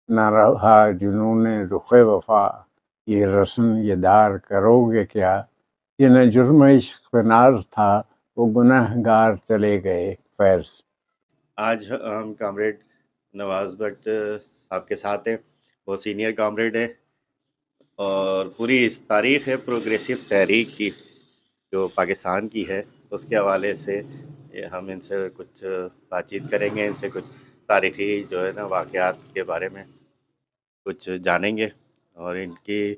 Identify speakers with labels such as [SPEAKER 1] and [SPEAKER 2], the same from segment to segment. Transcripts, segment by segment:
[SPEAKER 1] نہ رہا جنون رخ وفا، یہ رسم یہ دار کرو گے کیا، جنہیں جرم عشق پہ ناز تھا وہ گناہ گار چلے گئے فیض۔
[SPEAKER 2] آج ہم کامریڈ نواز بٹ صاحب کے ساتھ ہیں، وہ سینئر کامریڈ ہیں، اور پوری تاریخ ہے پروگریسو تحریک کی جو پاکستان کی ہے، اس کے حوالے سے ہم ان سے کچھ بات چیت کریں گے، ان سے کچھ تاریخی جو ہے نا واقعات کے بارے میں کچھ جانیں گے، اور ان کی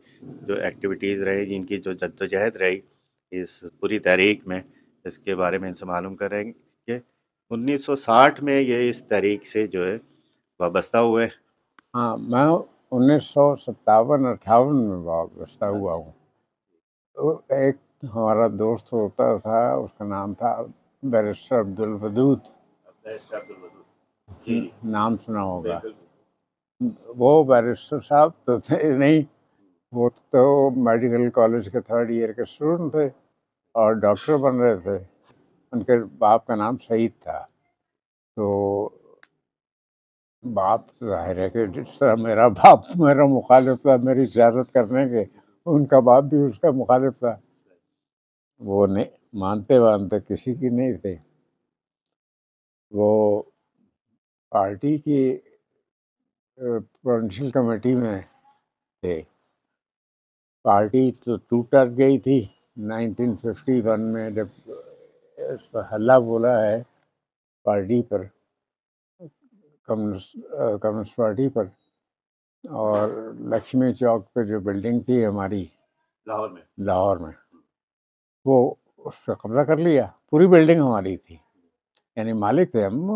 [SPEAKER 2] جو ایکٹیویٹیز رہی، ان کی جو جدوجہد رہی اس پوری تحریک میں، اس کے بارے میں ان سے معلوم کریں گے کہ 1960 میں یہ اس تحریک سے جو ہے وابستہ ہوئے۔
[SPEAKER 1] ہاں، میں 1957-58 میں وابستہ ہوا ہوں۔ ایک ہمارا دوست ہوتا تھا، اس کا نام تھا بیرسٹر عبدالودود،
[SPEAKER 2] جی
[SPEAKER 1] نام سنا ہوگا۔ وہ بیرسٹر صاحب تو تھے نہیں، وہ تو میڈیکل کالج کے 3rd ایئر کے اسٹوڈنٹ تھے اور ڈاکٹر بن رہے تھے۔ ان کے باپ کا نام سعید تھا۔ تو باپ ظاہر ہے کہ جس طرح میرا باپ میرا مخالف تھا میری سیاست کرنے کے، ان کا باپ بھی اس کا مخالف تھا۔ وہ نہیں مانتے کسی کی نہیں تھے۔ وہ پارٹی کی پروونشل کمیٹی میں تھے۔ پارٹی تو ٹوٹ گئی تھی 1951 میں، جب اس پر حلہ بولا ہے پارٹی پر، کمیونسٹ پارٹی پر، اور لکشمی چوک پہ جو بلڈنگ تھی ہماری لاہور میں، وہ اس پہ قبضہ کر لیا۔ پوری بلڈنگ ہماری تھی، یعنی مالک تھے ہم،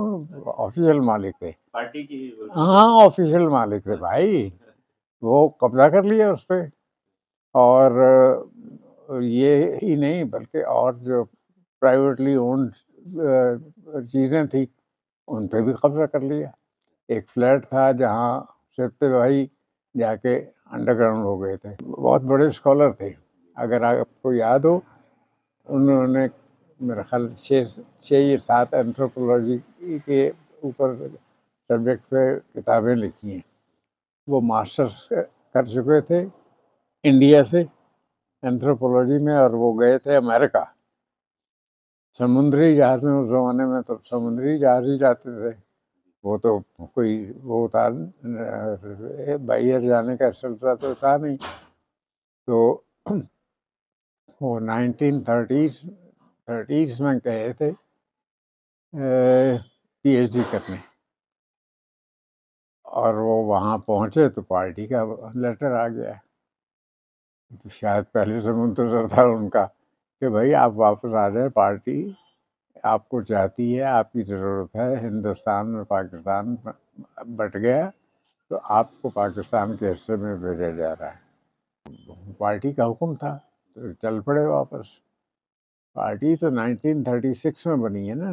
[SPEAKER 1] آفیشیل مالک تھے،
[SPEAKER 2] پارٹی کی
[SPEAKER 1] ہاں آفیشیل مالک تھے بھائی۔ وہ قبضہ کر لیا اس پہ، اور یہ ہی نہیں بلکہ اور جو پرائیویٹلی اونڈ چیزیں تھیں ان پہ بھی قبضہ کر لیا۔ ایک فلیٹ تھا جہاں سپتے بھائی جا کے انڈر گراؤنڈ ہو گئے تھے۔ بہت بڑے اسکالر تھے، اگر آپ کو یاد ہو انہوں نے میرا خیال 6 یا 7 اینتھروپولوجی کے اوپر سبجیکٹ پہ کتابیں لکھی ہیں۔ وہ ماسٹرس کر چکے تھے انڈیا سے اینتھروپولوجی میں، اور وہ گئے تھے امریکہ۔ سمندری جہاز میں، اس زمانے میں تو سمندری جہاز ہی جاتے تھے، وہ تو کوئی وہ تھا باہر جانے کا سلسلہ تو تھا نہیں۔ تو وہ 1930s میں گئے تھے پی ایچ ڈی کرنے، اور وہ وہاں پہنچے تو پارٹی کا لیٹر آ گیا۔ تو شاید پہلے سے منتظر تھا ان کا کہ بھائی آپ واپس آ جائیں، پارٹی آپ کو چاہتی ہے، آپ کی ضرورت ہے، ہندوستان اور پاکستان بٹ گیا تو آپ کو پاکستان کے حصے میں بھیجا جا رہا ہے۔ پارٹی کا حکم تھا تو چل پڑے واپس۔ پارٹی تو 1936 میں بنی ہے نا،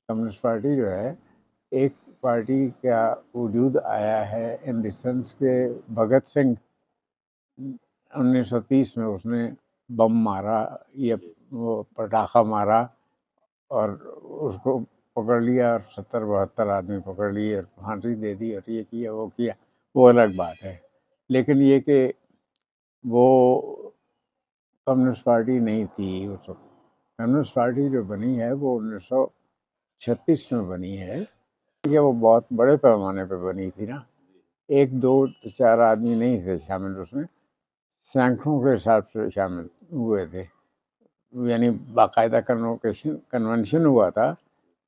[SPEAKER 1] کمیونسٹ پارٹی جو ہے۔ ایک پارٹی کا وجود آیا ہے ان دی سینس کہ بھگت سنگھ 1930 میں اس نے بم مارا یا وہ پٹاخہ مارا اور اس کو پکڑ لیا، اور 70-72 آدمی پکڑ لیے اور پھانسی دے دی، اور یہ کیا وہ کیا، وہ الگ بات ہے۔ لیکن یہ کہ وہ کمیونسٹ پارٹی نہیں تھی اس وقت۔ کمیونسٹ پارٹی جو بنی ہے وہ 1936 میں بنی ہے، کہ وہ بہت بڑے پیمانے پہ بنی تھی نا، 1-2-4 آدمی نہیں تھے شامل، اس میں سینکڑوں کے حساب سے شامل ہوئے تھے، یعنی باقاعدہ کنونشن ہوا تھا،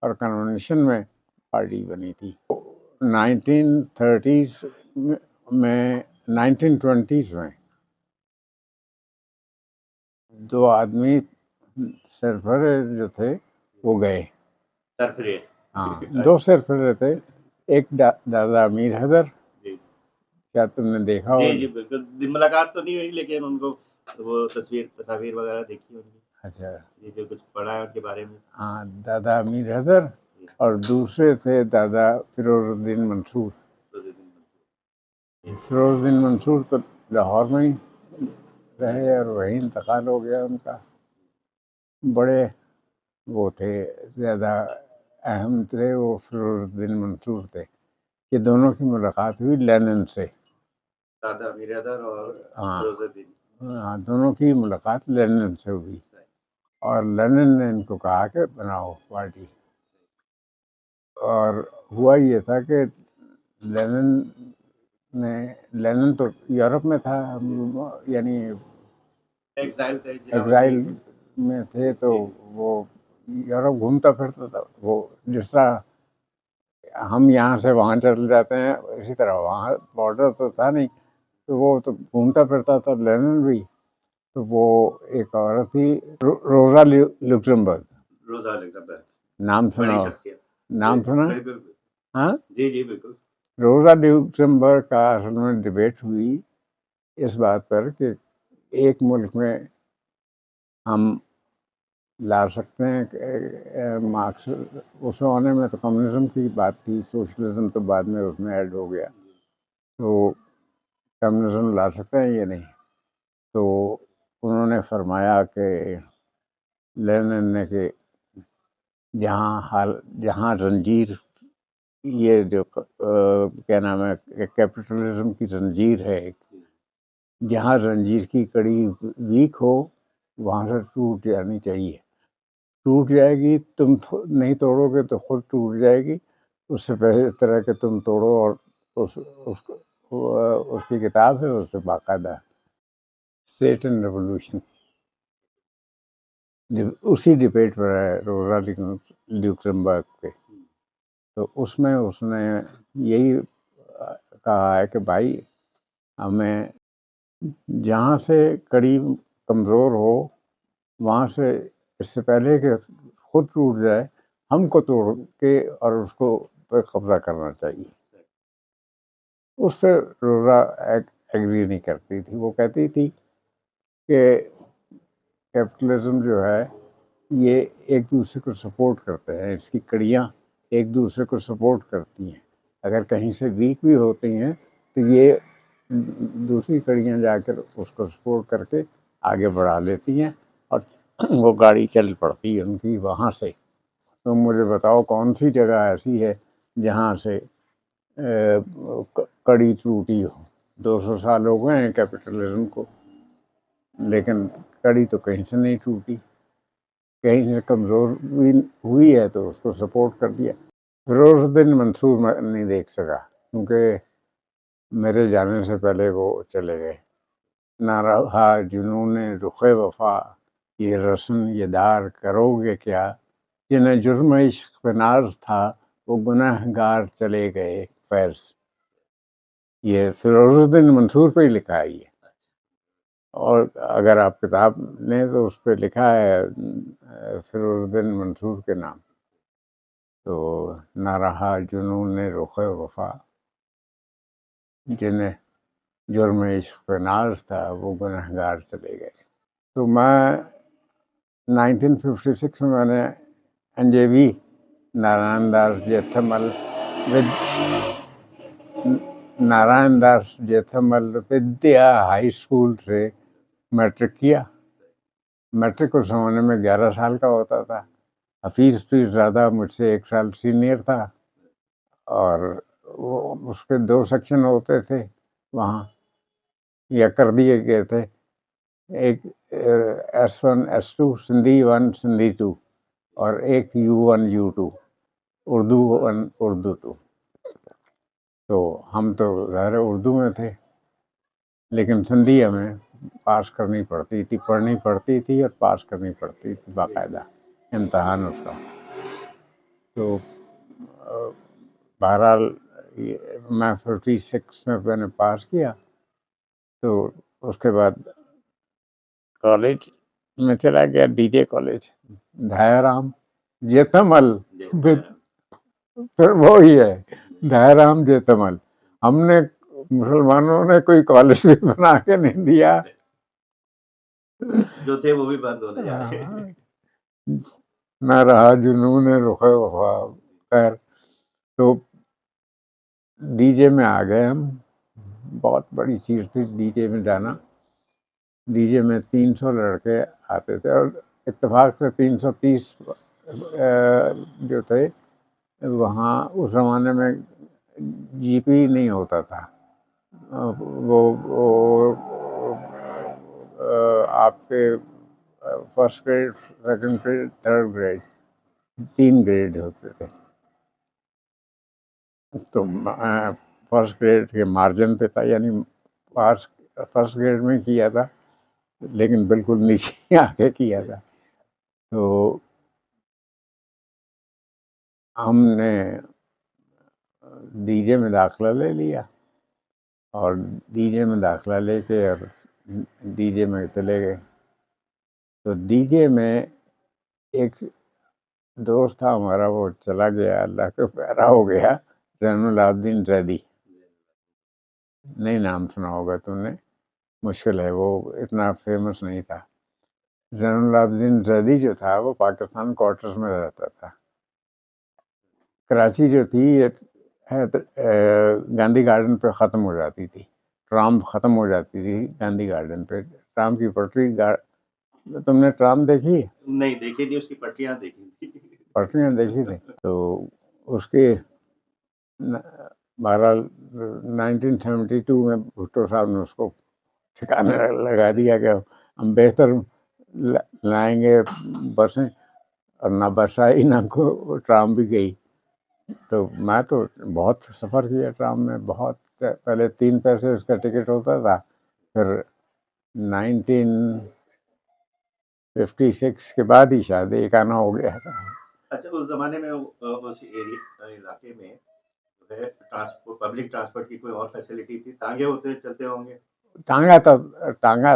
[SPEAKER 1] اور کنونشن میں پارٹی بنی تھی۔ 1930s میں 1920s میں 2 آدمی سرفرے جو تھے وہ گئے،
[SPEAKER 2] سرفرے،
[SPEAKER 1] ہاں 2 سرفرے تھے۔ ایک دادا امیر حیدر، کیا تم نے دیکھا ہو؟
[SPEAKER 2] جی بالکل، ملاقات تو نہیں ہوئی لیکن ان کو وہ تصاویر وغیرہ دیکھی ان کی۔
[SPEAKER 1] اچھا،
[SPEAKER 2] یہ جو کچھ پڑھا ہے ان کے بارے میں۔
[SPEAKER 1] ہاں دادا امیر حیدر، اور دوسرے تھے دادا فیروز الدین منصور۔ فیروز الدین منصور تو لاہور میں ہی رہے اور وہیں انتقال ہو گیا ان کا۔ بڑے وہ تھے، زیادہ اہم تھے وہ فیروز الدین منصور تھے۔ یہ دونوں کی ملاقات ہوئی لینن سے.
[SPEAKER 2] سادہ میرادر اور
[SPEAKER 1] ہاں
[SPEAKER 2] روز الدین.
[SPEAKER 1] ہاں، دونوں کی ملاقات لینن سے ہوئی اور لینن نے ان کو کہا کہ بناؤ پارٹی. اور ہوا یہ تھا کہ لینن تو یورپ میں تھا، یعنی ایگزائل میں تھے، تو وہ یورپ گھومتا پھرتا تھا. وہ جس طرح ہم یہاں سے وہاں چل جاتے ہیں اسی طرح وہاں بارڈر تو تھا نہیں، تو وہ تو گھومتا پھرتا تھا لینن بھی. تو وہ ایک عورت تھی روزا لکسمبرگ.
[SPEAKER 2] روزا لکسمبرگ
[SPEAKER 1] نام سنا؟
[SPEAKER 2] بڑی شخصیت.
[SPEAKER 1] نام سنا؟
[SPEAKER 2] بالکل.
[SPEAKER 1] ہاں،
[SPEAKER 2] جی جی بالکل.
[SPEAKER 1] روزا لکسمبرگ کا اصل میں ڈبیٹ ہوئی اس بات پر کہ ایک ملک میں ہم لا سکتے ہیں کہ مارکس اس زمانے میں تو کمیونزم کی بات تھی، سوشلزم تو بعد میں اس میں ایڈ ہو گیا، تو کمیونزم لا سکتے ہیں یہ نہیں. تو انہوں نے فرمایا کہ لینن نے کہ جہاں زنجیر، یہ جو کیا نام ہے کیپٹلزم کی زنجیر ہے، جہاں زنجیر کی کڑی ویک ہو وہاں سے ٹوٹ جانی چاہیے. ٹوٹ جائے گی، تم نہیں توڑو گے تو خود ٹوٹ جائے گی. اس سے بہتر ہے کہ تم توڑو. اور اس کی کتاب ہے، اس سے باقاعدہ اسٹیٹ اینڈ ریولوشن اسی ڈبیٹ پر ہے روزا لکسمبرگ پہ. تو اس میں اس نے یہی کہا ہے کہ بھائی ہمیں جہاں سے کڑی کمزور ہو وہاں سے اس سے پہلے کہ خود ٹوٹ جائے ہم کو توڑ کے اور اس کو پہ قبضہ کرنا چاہیے. اس سے روزا ایگری نہیں کرتی تھی. وہ کہتی تھی کہ کیپٹلزم جو ہے یہ ایک دوسرے کو سپورٹ کرتے ہیں، اس کی کڑیاں ایک دوسرے کو سپورٹ کرتی ہیں. اگر کہیں سے ویک بھی ہوتی ہیں تو یہ دوسری کڑیاں جا کر اس کو سپورٹ کر کے آگے بڑھا لیتی ہیں اور وہ گاڑی چل پڑتی ہے ان کی وہاں سے. تم مجھے بتاؤ کون سی جگہ ایسی ہے جہاں سے کڑی ٹوٹی ہو. 200 سال ہو گئے ہیں کیپٹلزم کو، لیکن کڑی تو کہیں سے نہیں ٹوٹی. کہیں سے کمزور ہوئی ہے تو اس کو سپورٹ کر دیا. فیروز الدین منصور میں نہیں دیکھ سکا کیونکہ میرے جانے سے پہلے وہ چلے گئے. نہ رہا جنون رخ وفا، یہ رسم یہ دار کرو گے کیا، جنہیں جرم عشق پہ ناز تھا وہ گناہ گار چلے گئے فیض. یہ فیروز الدین منصور پہ ہی لکھا ہے یہ. اور اگر آپ کتاب لیں تو اس پہ لکھا ہے فیروز الدین منصور کے نام. تو نہ رہا جنون رخ وفا، جنہیں جرم عشق پہ ناز تھا وہ گناہ گار چلے گئے. تو میں 1956 میں نے NJV نارائن داس جیتھمل نارائن داس جیتھمل ودیا ہائی اسکول سے میٹرک کیا. میٹرک اس زمانے میں 11 سال کا ہوتا تھا. حفیظ بھی زیادہ مجھ سے 1 سال سینئر تھا اور وہ اس کے 2 سیکشن ہوتے تھے وہاں، یا کر دیے گئے تھے. ایک S1 S2 سندھی 1 سندھی 2 اور ایک U1 U2 اردو 1 اردو 2. تو ہم تو ظاہر اردو میں تھے لیکن سندھی ہمیں پاس کرنی پڑتی تھی، پڑھنی پڑتی تھی اور پاس کرنی پڑتی تھی باقاعدہ امتحان اس کا. تو بہرحال میں 56 میں نے پاس کیا. تو اس کے بعد کالج میں چلا گیا، DJ کالج دھایا رام جیتمل. پھر وہی ہے دھایا رام جیتمل. ہم نے مسلمانوں نے کوئی کالج بھی بنا کے نہیں دیا،
[SPEAKER 2] جو تھے وہ بھی بند ہونے جا رہے ہیں.
[SPEAKER 1] نہ رہا جنون رخ وفا. خیر تو DJ میں آ گئے ہم. بہت بڑی چیز تھی DJ میں جانا. DJ میں 300 لڑکے آتے تھے اور اتفاق سے 330 جو تھے وہاں اس زمانے میں جی پی نہیں ہوتا تھا، وہ آپ کے first grade, second grade, third grade, 3 grade ہوتے تھے. تو فرسٹ گریڈ کے مارجن پہ تھا، یعنی فرسٹ گریڈ میں کیا تھا لیکن بالکل نیچے آ کے کیا تھا. تو ہم نے ڈی جے میں داخلہ لے لیا، اور ڈی جے میں داخلہ لے کے اور ڈی جے میں چلے گئے. تو ڈی جے میں ایک دوست تھا ہمارا، وہ چلا گیا، اللہ کا پیارا ہو گیا، زین العابدین زیدی. نہیں نام سنا ہوگا تم نے، مشکل ہے، وہ اتنا فیمس نہیں تھا. زین العابدین زیدی جو تھا وہ پاکستان کوارٹرز میں رہتا تھا. کراچی جو تھی گاندھی گارڈن پہ ختم ہو جاتی تھی، ٹرام ختم ہو جاتی تھی گاندھی گارڈن پہ. ٹرام کی پٹری تم نے ٹرام دیکھی؟
[SPEAKER 2] نہیں دیکھی تھی، اس کی پٹریاں دیکھی تھی.
[SPEAKER 1] پٹریاں دیکھی تھی. تو اس کے بہرحال 1972 میں بھٹو صاحب نے اس کو ٹھکانے لگا دیا کہ ہم بہتر لائیں گے بسیں، اور نہ بس آئی نہ ٹرام بھی گئی. تو میں تو بہت سفر کیا ٹرام میں، بہت. پہلے 3 پیسے اس کا ٹکٹ ہوتا تھا، پھر 1956 کے بعد ہی شاید ایک آنا ہو گیا تھا.
[SPEAKER 2] اچھا، اس زمانے میں اس علاقے میں پبلک ٹرانسپورٹ کی کوئی اور فیسلٹی تھی؟ ٹانگے ہوتے چلتے ہوں گے؟
[SPEAKER 1] ٹانگا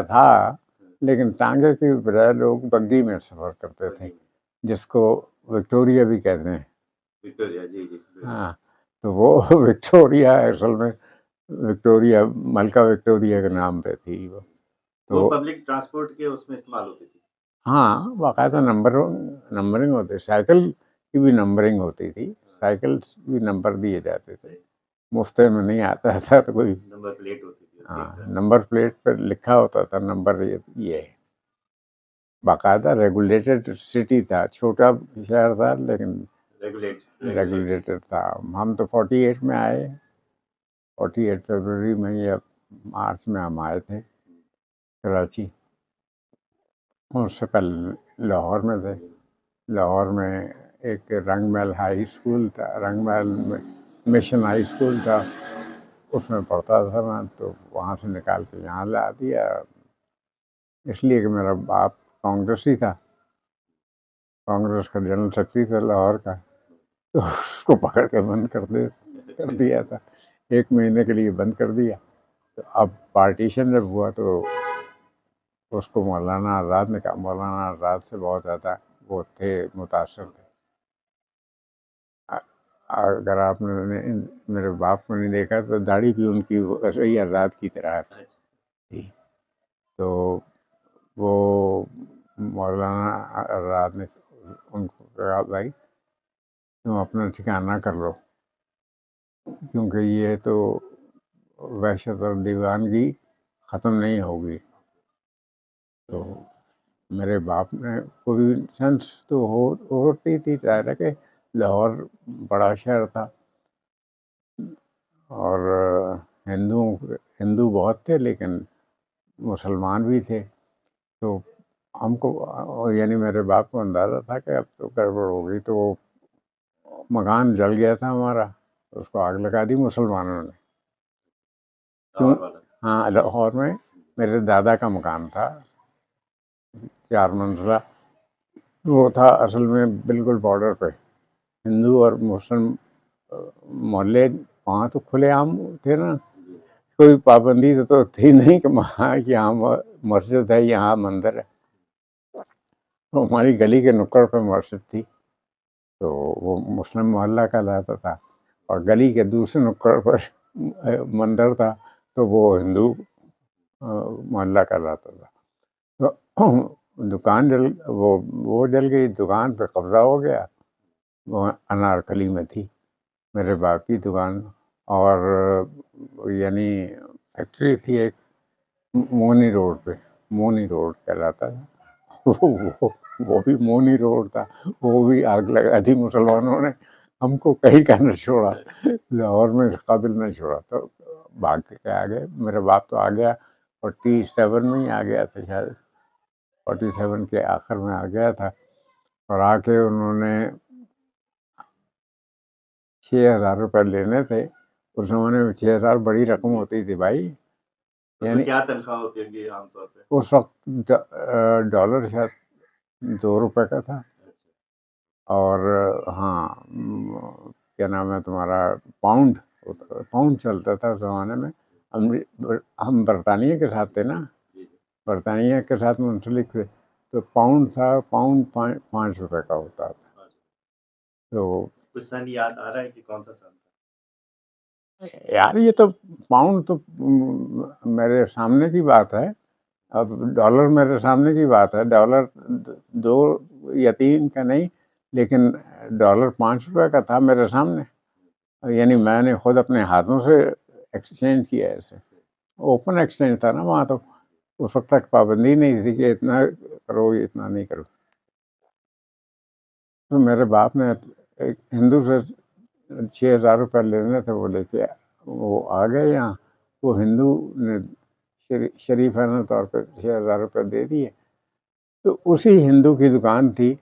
[SPEAKER 1] تھا، لیکن ٹانگے کی بجائے لوگ بگی میں سفر کرتے تھے، جس کو وکٹوریا بھی کہتے ہیں.
[SPEAKER 2] وکٹوریا، جی جی.
[SPEAKER 1] ہاں، تو وہ وکٹوریا اصل میں وکٹوریا، ملکہ وکٹوریا کے نام پہ تھی وہ.
[SPEAKER 2] وہ پبلک ٹرانسپورٹ کے اس میں استعمال ہوتی تھی.
[SPEAKER 1] ہاں، باقاعدہ نمبرنگ ہوتی، سائیکل کی بھی نمبرنگ ہوتی تھی، سائیکل بھی نمبر دیے جاتے تھے. مفتے میں نہیں آتا تھا تو کوئی
[SPEAKER 2] نمبر پلیٹ ہوتی تھی.
[SPEAKER 1] ہاں، نمبر پلیٹ پہ لکھا ہوتا تھا نمبر یہ ہے. باقاعدہ ریگولیٹڈ سٹی تھا، چھوٹا شہر تھا لیکن ریگولیٹڈ تھا. ہم تو 48 میں آئے، 48 فروری میں یا مارچ میں ہم آئے تھے کراچی. اس سے پہلے لاہور میں تھے. لاہور میں ایک رنگ محل ہائی اسکول تھا، رنگ محل میں مشن ہائی اسکول تھا، اس میں پڑھتا تھا میں. تو وہاں سے نکال کے یہاں لا دیا، اس لیے کہ میرا باپ کانگریسی تھا، کانگریس کا جنرل سیکرٹری تھا لاہور کا. تو اس کو پکڑ کے بند کر دیا تھا، 1 مہینے کے لیے بند کر دیا. تو اب پارٹیشن جب ہوا تو اس کو مولانا آزاد نے کہا، مولانا آزاد سے بہت زیادہ وہ تھے، متاثر تھے. اگر آپ نے میرے باپ کو نہیں دیکھا تو داڑھی بھی ان کی ویسے ہی آزاد کی طرح تھی. تو وہ مولانا آزاد نے ان کو کہا، بھائی تم اپنا ٹھکانہ کر لو، کیونکہ یہ تو وحشت اور دیوانگی ختم نہیں ہوگی. تو میرے باپ نے کوئی سینس تو ہوتی تھی، ظاہر ہے کہ لاہور بڑا شہر تھا اور ہندو بہت تھے لیکن مسلمان بھی تھے. تو ہم کو، یعنی میرے باپ کو اندازہ تھا کہ اب تو گڑبڑ ہو گئی. تو وہ مکان جل گیا تھا ہمارا، اس کو آگ لگا دی مسلمانوں نے. ہاں، لاہور میں میرے دادا کا مکان تھا 4 منزلہ، وہ تھا اصل میں بالکل بارڈر پہ. ہندو اور مسلم محلے وہاں تو کھلے عام تھے نا، کوئی پابندی تو تھی نہیں کہ یہاں مسجد ہے، یہاں مندر ہے. تو ہماری گلی کے نکڑ پہ مسجد تھی، تو وہ مسلم محلہ کہلاتا تھا، اور گلی کے دوسرے نکڑ پر مندر تھا تو وہ ہندو محلہ کہلاتا تھا. تو دکان وہ جل گئی، دکان پہ قبضہ ہو گیا. وہ انارکلی میں تھی میرے باپ کی دکان، اور یعنی فیکٹری تھی ایک مونی روڈ پہ، مونی روڈ کہلاتا تھا. وہ بھی مونی روڈ تھا، وہ بھی آگ لگا دی مسلمانوں نے. ہم کو کہیں کا نہ چھوڑا، لاہور میں اس قابل نہ چھوڑا، تو بھاگ کے آ گئے۔ میرا باپ تو آ گیا 47 میں ہی آ گیا تھا شاید، 47 کے آخر میں آ گیا تھا، اور آ کے انہوں نے 6,000 روپے لینے تھے۔ اس زمانے میں 6,000 بڑی رقم ہوتی تھی بھائی، یعنی
[SPEAKER 2] کیا تنخواہ ہوتی ہے عام طور پہ؟
[SPEAKER 1] اس وقت ڈالر شاید 2 روپے کا تھا، اور ہاں کیا نام ہے تمہارا، پاؤنڈ چلتا تھا اس زمانے میں۔ ہم برطانیہ کے ساتھ تھے نا، برطانیہ کے ساتھ منسلک تھے، تو پاؤنڈ تھا، پاؤنڈ 5 روپے کا ہوتا تھا۔ تو
[SPEAKER 2] کچھ سن یاد آ رہا ہے کہ کون سا سن تھا؟
[SPEAKER 1] یار یہ تو پاؤنڈ تو میرے سامنے کی بات ہے، اب ڈالر میرے سامنے کی بات ہے، ڈالر 2 یا 3 کا نہیں، لیکن ڈالر 5 روپے کا تھا میرے سامنے، یعنی میں نے خود اپنے ہاتھوں سے ایکسچینج کیا ہے اسے۔ اوپن ایکسچینج تھا نا وہاں، تو اس وقت تک پابندی نہیں تھی کہ اتنا کرو اتنا نہیں کرو۔ تو میرے باپ نے ایک ہندو سے 6,000 روپے لینے تھے، وہ لے کے وہ آ گئے یہاں، وہ ہندو نے شریفانہ طور پہ 6,000 روپے دے دیے۔ تو اسی ہندو کی دکان تھی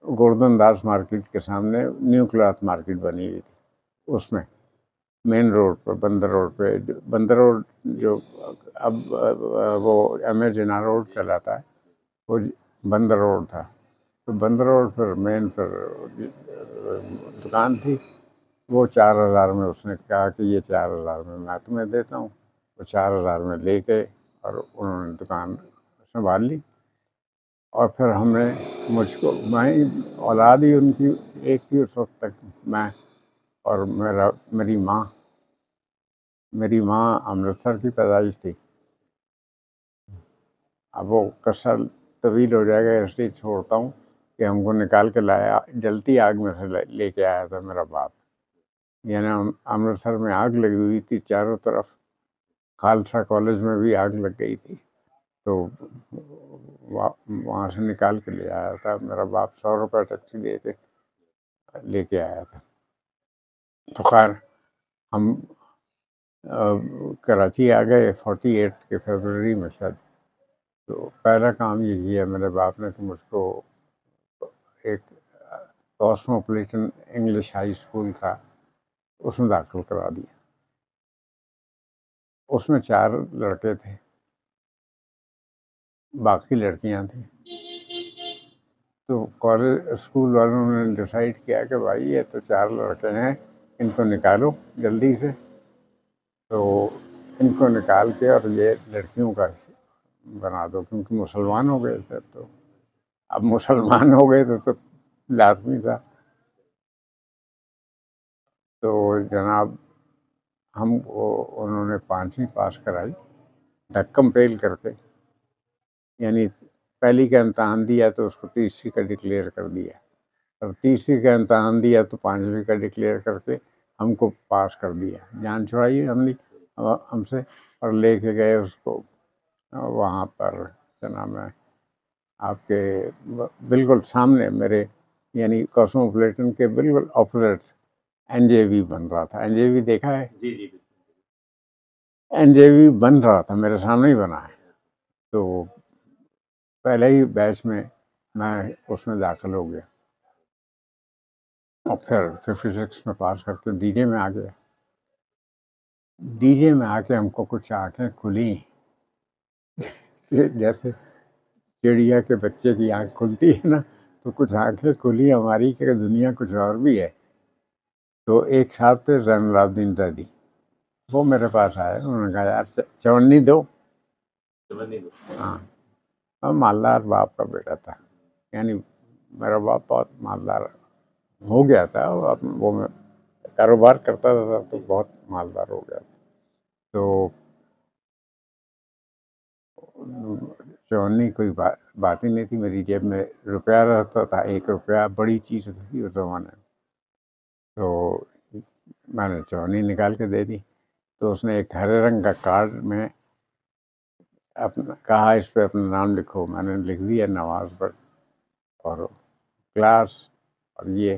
[SPEAKER 1] گوردن داس مارکیٹ کے سامنے، نیو کلاتھ مارکیٹ بنی ہوئی تھی، اس میں مین روڈ پر، بندر روڈ پہ، بندر روڈ جو اب وہ ایم اے جناح روڈ چلاتا ہے، وہ بندر روڈ تھا۔ تو بندر روڈ پر مین پر دکان تھی، وہ 4,000 میں اس نے کہا کہ یہ 4,000 میں تمہیں دیتا ہوں، وہ 4,000 میں لے کے اور انہوں نے دکان سنبھال لی۔ اور پھر ہم نے میں اولاد ہی ان کی ایک تھی اس وقت تک، میں اور میری ماں امرتسر کی پیدائش تھی۔ اب وہ قصہ طویل ہو جائے گا، اس لیے چھوڑتا ہوں کہ ہم کو نکال کے لایا، جلتی آگ میں سے لے کے آیا تھا میرا باپ، یعنی امرتسر میں آگ لگی ہوئی تھی چاروں طرف، خالصہ کالج میں بھی آگ لگ گئی تھی، تو وہاں سے نکال کے لے آیا تھا میرا باپ، 100 روپے ٹیکسی دے کے لے کے آیا تھا۔ تو خیر ہم کراچی آ گئے 48 کے فیبرری میں شاید۔ تو پہلا کام یہ کیا میرے باپ نے کہ مجھ کو ایک کاسموپولیٹن انگلش ہائی اسکول تھا، اس میں داخل کرا دیا۔ اس میں 4 لڑکے تھے، باقی لڑکیاں تھیں۔ تو کالج اسکول والوں نے ڈیسائیڈ کیا کہ بھائی یہ تو 4 لڑکے ہیں، ان کو نکالو جلدی سے۔ تو ان کو نکال کے اور یہ لڑکیوں کا بنا دو، کیونکہ مسلمان ہو گئے تھے، تو اب مسلمان ہو گئے تو لازمی تھا۔ تو جناب ہم کو انہوں نے 5ویں پاس کرائی دھکم پیل کر کے، یعنی پہلی کا امتحان دیا تو اس کو 3ری کا ڈکلیئر کر دیا، اور 3ری کا امتحان دیا تو 5ویں کا ڈکلیئر کر کے ہم کو پاس کر دیا۔ جان چھڑائی ہم سے، اور لے کے گئے اس کو وہاں پر کیا نام ہے آپ کے بالکل سامنے میرے، یعنی کاسموپولیٹن کے بالکل اپوزٹ این جے وی بن رہا تھا۔ این جے وی دیکھا ہے؟
[SPEAKER 2] جی جی
[SPEAKER 1] این جے وی بن رہا تھا، میرے سامنے ہی بنا ہے۔ تو پہلے ہی بیچ میں اس میں داخل ہو گیا، اور پھر 56 میں پاس کر کے ڈی جے میں آ گیا۔ ڈی جے میں آ کے ہم کو کچھ آنکھیں کھلیں، جیسے چڑیا کے بچے کی آنکھ کھلتی ہے نا، تو کچھ آنکھیں کھلی ہماری کہ دنیا کچھ اور بھی ہے۔ تو ایک صاحب تھے زین العابدین زیدی، وہ میرے پاس آئے، انہوں نے کہا یار 54 دو۔ ہاں، مالدار باپ کا بیٹا تھا، یعنی میرا باپ بہت مالدار ہو گیا تھا، وہ کاروبار کرتا تھا تو بہت مالدار ہو گیا تھا۔ تو 54 کوئی بات ہی نہیں تھی، میری جیب میں روپیہ رہتا تھا، 1 روپیہ بڑی چیز تھی اس زمانے میں۔ تو میں نے 54 نکال کے دے دی، تو اس نے ایک ہرے رنگ کا کارڈ میں کہا اس پہ اپنا نام لکھو، میں نے لکھ دیا نواز بٹ، اور کلاس اور یہ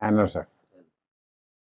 [SPEAKER 1] NSF।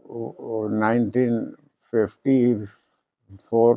[SPEAKER 1] 1954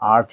[SPEAKER 1] 8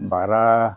[SPEAKER 1] 12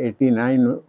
[SPEAKER 1] 89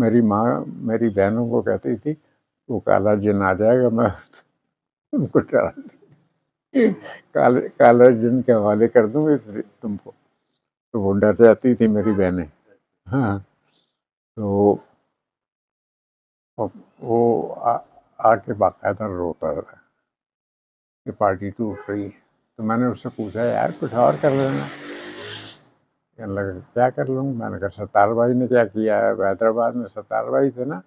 [SPEAKER 1] میری ماں میری بہنوں کو کہتی تھی وہ کالا جن آ جائے گا میں تم کو ڈرا کالا جن کے حوالے کر دوں گی تم کو، تو وہ ڈر جاتی تھی میری بہنیں. ہاں تو وہ آ کے باقاعدہ روتا تھا کہ پارٹی ٹوٹ رہی ہے. تو میں نے اس سے پوچھا یار کچھ اور کر لینا. کہنے لگا کیا کر لوں. میں نے کہا ستار بھائی نے کیا کیا ہے. حیدرآباد میں ستار بھائی تھے نا،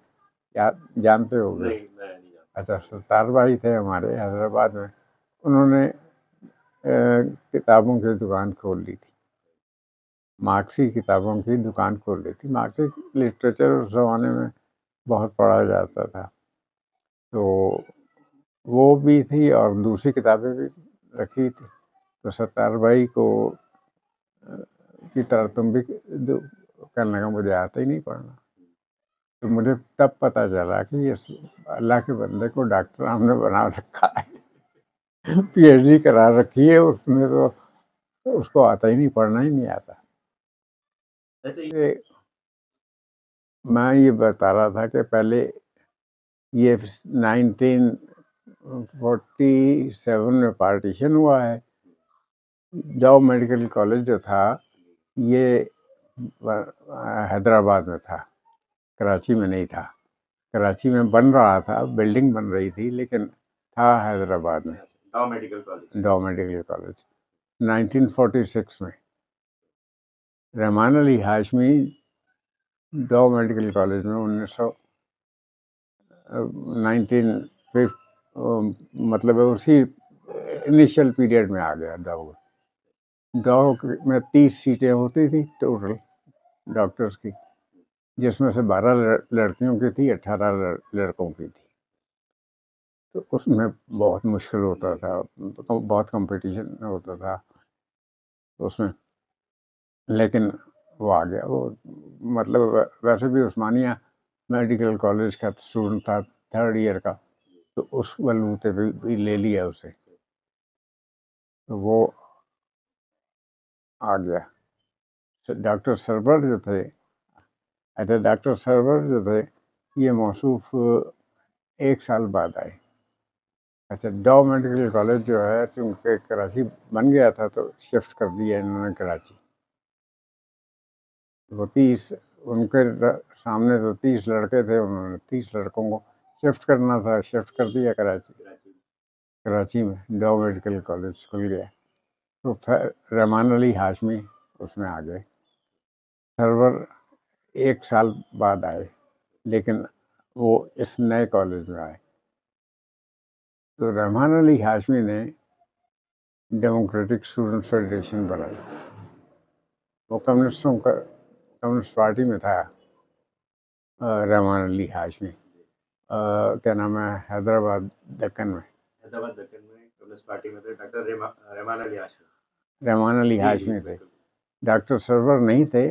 [SPEAKER 1] یا جانتے ہو گے؟ اچھا، ستار بھائی تھے ہمارے حیدرآباد میں. انہوں نے کتابوں کی دکان کھول لی تھی، مارکسی کتابوں کی دکان کھول لی تھی. مارکسی لٹریچر اس زمانے میں بہت پڑھا جاتا تھا، تو وہ بھی تھی اور دوسری کتابیں بھی رکھی تھی. تو ستار بھائی کو کی طرح تم بھی کرنے کا مجھے آتا ہی نہیں پڑھنا. تو مجھے تب پتہ چلا کہ یہ اللہ کے بندے کو ڈاکٹر ہم نے بنا رکھا ہے، پی ایچ ڈی کرا رکھی ہے اس میں، تو اس کو آتا ہی نہیں، پڑھنا ہی نہیں آتا. میں یہ بتا رہا تھا کہ پہلے یہ 1947 میں پارٹیشن ہوا ہے. ڈاؤ میڈیکل کالج جو تھا یہ حیدرآباد میں تھا، کراچی میں نہیں تھا. کراچی میں بن رہا تھا، بلڈنگ بن رہی تھی، لیکن تھا حیدرآباد میں ڈاؤ میڈیکل کالج. 1946 میں رحمان علی ہاشمی ڈاؤ میڈیکل کالج میں 19 مطلب اسی انیشل پیریڈ میں آ گیا. ڈاؤ میں 30 سیٹیں ہوتی تھی ٹوٹل ڈاکٹرز کی، جس میں سے 12 لڑکیوں کی تھی، 18 لڑکوں کی تھی. تو اس میں بہت مشکل ہوتا تھا، بہت کمپٹیشن ہوتا تھا اس میں. لیکن وہ آ گیا. وہ مطلب ویسے بھی عثمانیہ میڈیکل کالج کا اسٹوڈنٹ تھا 3rd ایئر کا، تو اس بلبوتے پہ بھی لے لیا اسے، تو وہ آ گیا. ڈاکٹر سرور جو تھے، اچھا ڈاکٹر سرور جو تھے یہ موصوف 1 سال بعد آئے. اچھا ڈاؤ میڈیکل کالج جو ہے چونکہ کراچی بن گیا تھا تو شفٹ کر دیا انہوں نے کراچی. وہ 30 ان کے سامنے تو 30 لڑکے تھے، انہوں نے 30 لڑکوں کو شفٹ کرنا تھا، شفٹ کر دیا کراچی میں. ڈاؤ میڈیکل کالج کھل گیا. تو رحمان علی ہاشمی اس میں آ گئے. سرور 1 سال بعد آئے، لیکن وہ اس نئے کالج میں آئے. تو رحمان علی ہاشمی نے ڈیموکریٹک اسٹوڈنٹ فیڈریشن بنائی. وہ کمیونسٹ پارٹی میں تھا رحمان علی ہاشمی. کیا نام ہے، حیدرآباد دکن میں کمیونسٹ پارٹی میں تھے ڈاکٹر رحمان علی ہاشمی تھے. ڈاکٹر سرور نہیں تھے،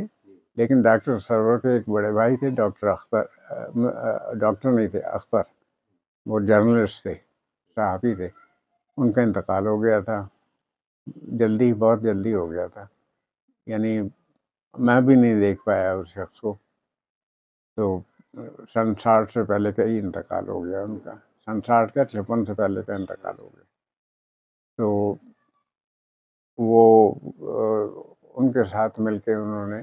[SPEAKER 1] لیکن ڈاکٹر سرور کے ایک بڑے بھائی تھے ڈاکٹر اختر، ڈاکٹر نہیں تھے، اختر، وہ جرنلسٹ تھے، صحافی تھے. ان کا انتقال ہو گیا تھا جلدی، بہت جلدی ہو گیا تھا. یعنی میں بھی نہیں دیکھ پایا اس شخص کو. تو 60 سے پہلے کا ہی انتقال ہو گیا ان کا. 60 کا 56 سے پہلے کا انتقال ہو گیا. تو وہ ان کے ساتھ مل کے انہوں نے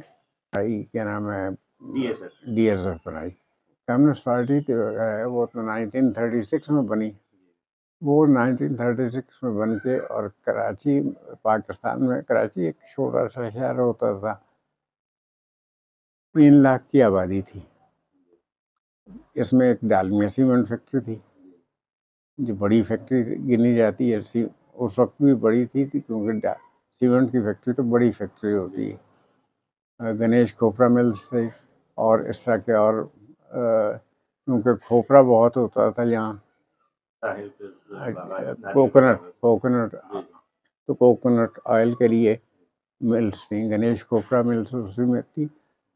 [SPEAKER 1] کیا نام ہے ڈی ایس ایف بنائی. کمیونسٹ پارٹی جو ہے وہ تو 1936 میں بنی. وہ 1936 میں بن کے، اور کراچی پاکستان میں، کراچی ایک چھوٹا سا شہر ہوتا تھا، 3 لاکھ کی آبادی تھی. اس میں ایک ڈالمیا سیمنٹ فیکٹری تھی جو بڑی فیکٹری گنی جاتی ہے. اس وقت بھی بڑی تھی کیونکہ سیمنٹ کی فیکٹری تو بڑی فیکٹری ہوتی ہے. گنیش کھوپرا ملز تھے، اور اس طرح کے، اور کیونکہ کھوپرا بہت ہوتا تھا یہاں، کوکونٹ تو کوکونٹ آئل کے لیے ملز تھیں. گنیش کھوپرا ملز اسی میں تھی.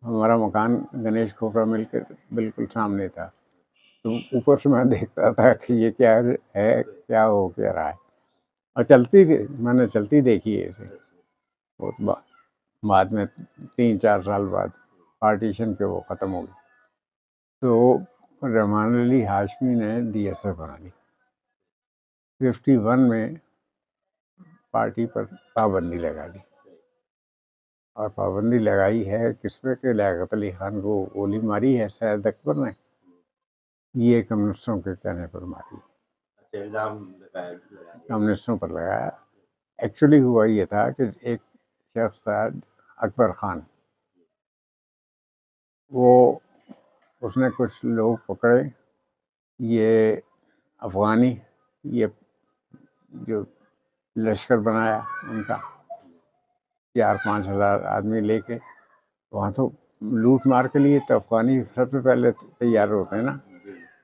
[SPEAKER 1] ہمارا مکان گنیش کھوپرا مل کے بالکل سامنے تھا. تو اوپر سے میں دیکھتا تھا کہ یہ کیا ہے، کیا ہو کیا رہا ہے. اور میں نے چلتی دیکھی ہے اسے. بہت بعد میں 3-4 سال بعد پارٹیشن کے وہ ختم ہو گئی. تو رحمان علی ہاشمی نے DSF بنا لی. 51 میں پارٹی پر پابندی لگا دی، اور پابندی لگائی ہے کس پہ کہ لیاقت علی خان کو گولی ماری ہے سید اکبر نے، یہ کمیونسٹوں کے کہنے پر ماری، کمیونسٹوں پر لگایا. ایکچولی ہوا یہ تھا کہ ایک شخص تھا اکبر خان، وہ اس نے کچھ لوگ پکڑے، یہ افغانی، یہ جو لشکر بنایا ان کا 4-5 ہزار آدمی لے کے. وہاں تو لوٹ مار کے لیے تو افغانی سب سے پہلے تیار ہوتے ہیں نا،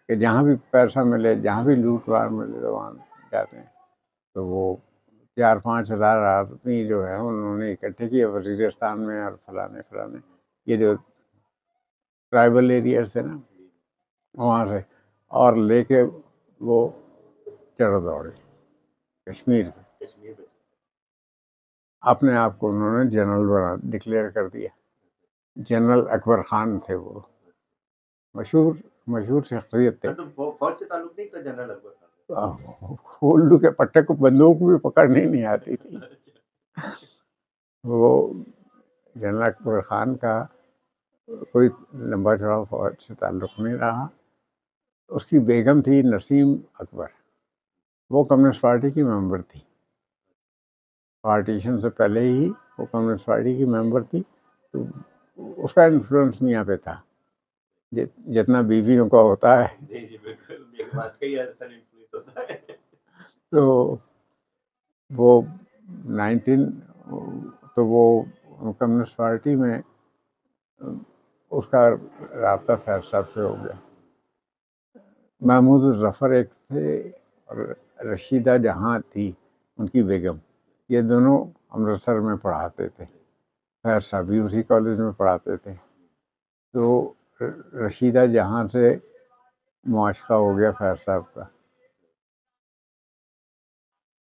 [SPEAKER 1] کہ جہاں بھی پیسہ ملے، جہاں بھی لوٹ مار ملے تو وہاں جاتے ہیں. تو وہ 4-5 ہزار آدمی جو ہے انہوں نے اکٹھے کیے وزیرستان میں اور فلانے یہ جو ٹرائبل ایریاز تھے نا وہاں سے، اور لے کے وہ چڑھ دوڑے کشمیر پہ. اپنے آپ کو انہوں نے جنرل بنا ڈکلیئر کر دیا. جنرل اکبر خان تھے وہ، مشہور شخصیت تھے.
[SPEAKER 2] فوج سے تعلق نہیں تھا جنرل اکبر خان؟
[SPEAKER 1] الو کے پٹے کو بندوق بھی پکڑنی نہیں آتی تھی. وہ جنرل اکبر خان کا کوئی لمبا چوڑا فوج سے تعلق نہیں رہا. اس کی بیگم تھی نسیم اکبر، وہ کمیونسٹ پارٹی کی ممبر تھی. پارٹیشن سے پہلے ہی وہ کمیونسٹ پارٹی کی ممبر تھی. تو اس کا انفلوئنس میاں پہ تھا جتنا بیویوں کا ہوتا ہے. تو وہ 19 تو وہ کمیونسٹ پارٹی میں اس کا رابطہ فیض صاحب سے ہو گیا. محمود الظفر ایک تھے اور رشیدہ جہاں تھی ان کی بیگم، یہ دونوں امرتسر میں پڑھاتے تھے. فیض صاحب بھی اسی کالج میں پڑھاتے تھے. تو رشیدہ جہاں سے معاشقہ ہو گیا فیض صاحب کا،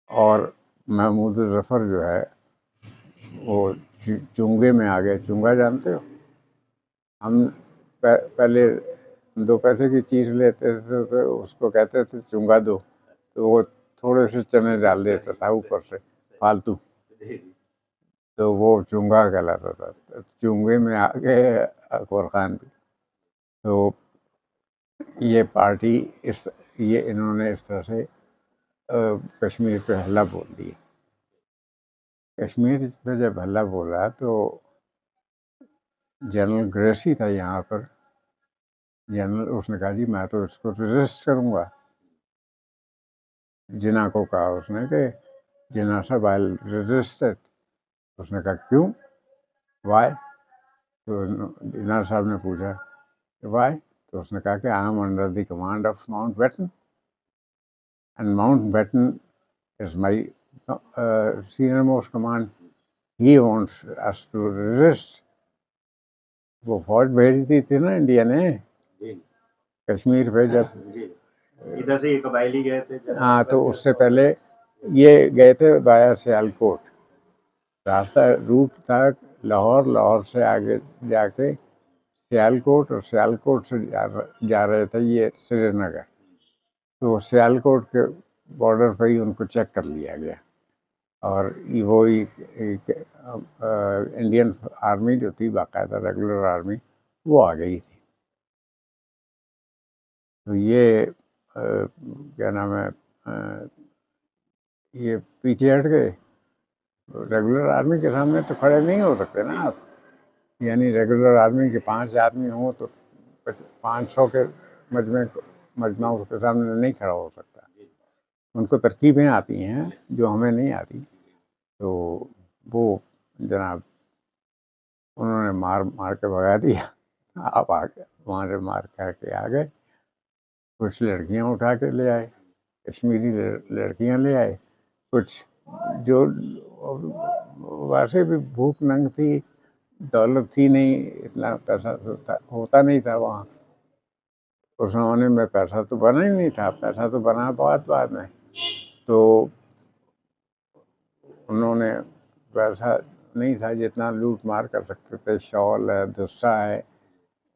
[SPEAKER 1] اور محمود الظفر جو ہے وہ چونگے میں آ گئے. چونگا جانتے ہو؟ ہم پہلے 2 پیسے کی چیز لیتے تھے تو اس کو کہتے تھے چونگا دو، تو وہ تھوڑے سے چنے ڈال دیتا تھا اوپر سے فالتو، تو وہ چونگا کہلاتا تھا. چونگے میں آ گئے اکبر خان بھی. تو یہ پارٹی یہ انہوں نے اس طرح سے کشمیر پہ حملہ بول دیا. کشمیر پہ جب حملہ بولا تو جنرل گریسی تھا یہاں پر. جنرل اس نے کہا جی میں تو اس کو ریزسٹ کروں گا. جناح کو کہا اس نے کہ جناح صاحب آئی ریزسٹ. اس نے کہا کیوں، وائی؟ تو جناح صاحب نے پوچھا کہ وائی؟ تو اس نے کہا کہ I am under the command of Mountbatten and Mountbatten is my senior most command. He wants us to resist. وہ فوج بھیجی تھی نا انڈیا نے کشمیر پہ جب
[SPEAKER 2] ادھر سے یہ قبائلی گئے تھے.
[SPEAKER 1] ہاں تو اس سے پہلے یہ گئے تھے بایا سیالکوٹ. راستہ روٹ تھا لاہور سے آگے جا کے سیالکوٹ، اور سیالکوٹ سے جا رہے تھے یہ سری نگر. تو سیالکوٹ کے بارڈر پہ ہی ان کو چیک کر لیا گیا، اور وہی انڈین آرمی جو تھی باقاعدہ ریگولر آرمی وہ آ گئی تھی. تو یہ کیا نام ہے یہ پیچھے ہٹ گئے. ریگولر آرمی کے سامنے تو کھڑے نہیں ہو سکتے نا آپ. یعنی ریگولر آرمی کے 5 آدمی ہوں تو 500 کے مجمع اس کے سامنے نہیں کھڑا ہو سکتا. ان کو ترکیبیں آتی ہیں جو ہمیں نہیں آتی. تو وہ جناب انہوں نے مار کے بھگا دیا. آپ آ گئے وہاں سے مار کر کے آ گئے. کچھ لڑکیاں اٹھا کے لے آئے، کشمیری لڑکیاں لے آئے. کچھ جو ویسے بھی بھوک ننگ تھی، دولت تھی نہیں، اتنا پیسہ ہوتا نہیں تھا وہاں. اس زمانے میں پیسہ تو بنا ہی نہیں تھا، پیسہ تو بنا بہت بعد میں. تو انہوں نے پیسہ نہیں تھا جتنا لوٹ مار کر سکتے تھے. شال ہے، دسہ ہے،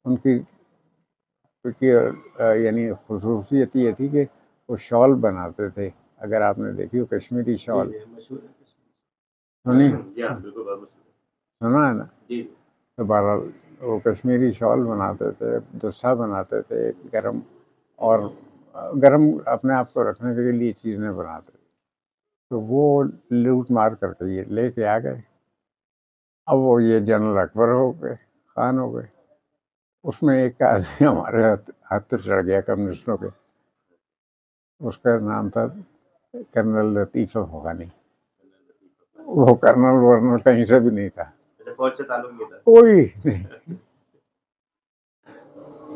[SPEAKER 1] ان کی کی یعنی خصوصیت یہ تھی کہ وہ شال بناتے تھے. اگر آپ نے دیکھی ہو کشمیری شال سنی سنا ہے نا. تو بہرحال وہ کشمیری شال بناتے تھے, دسا بناتے تھے گرم, اور گرم اپنے آپ کو رکھنے کے لیے چیزیں بناتے تھے. تو وہ لوٹ مار کر کے یہ لے کے آ گئے. اب وہ یہ جنرل اکبر ہو گئے, خان ہو گئے. اس میں ایک آدمی ہمارے ہاتھ پہ چڑھ گیا کمیونسٹوں کے, اس کا نام تھا کرنل لطیف افغانی. وہ کرنل ورنل کہیں سے بھی نہیں تھا,
[SPEAKER 2] فوج سے تعلق نہیں تھا
[SPEAKER 1] کوئی نہیں.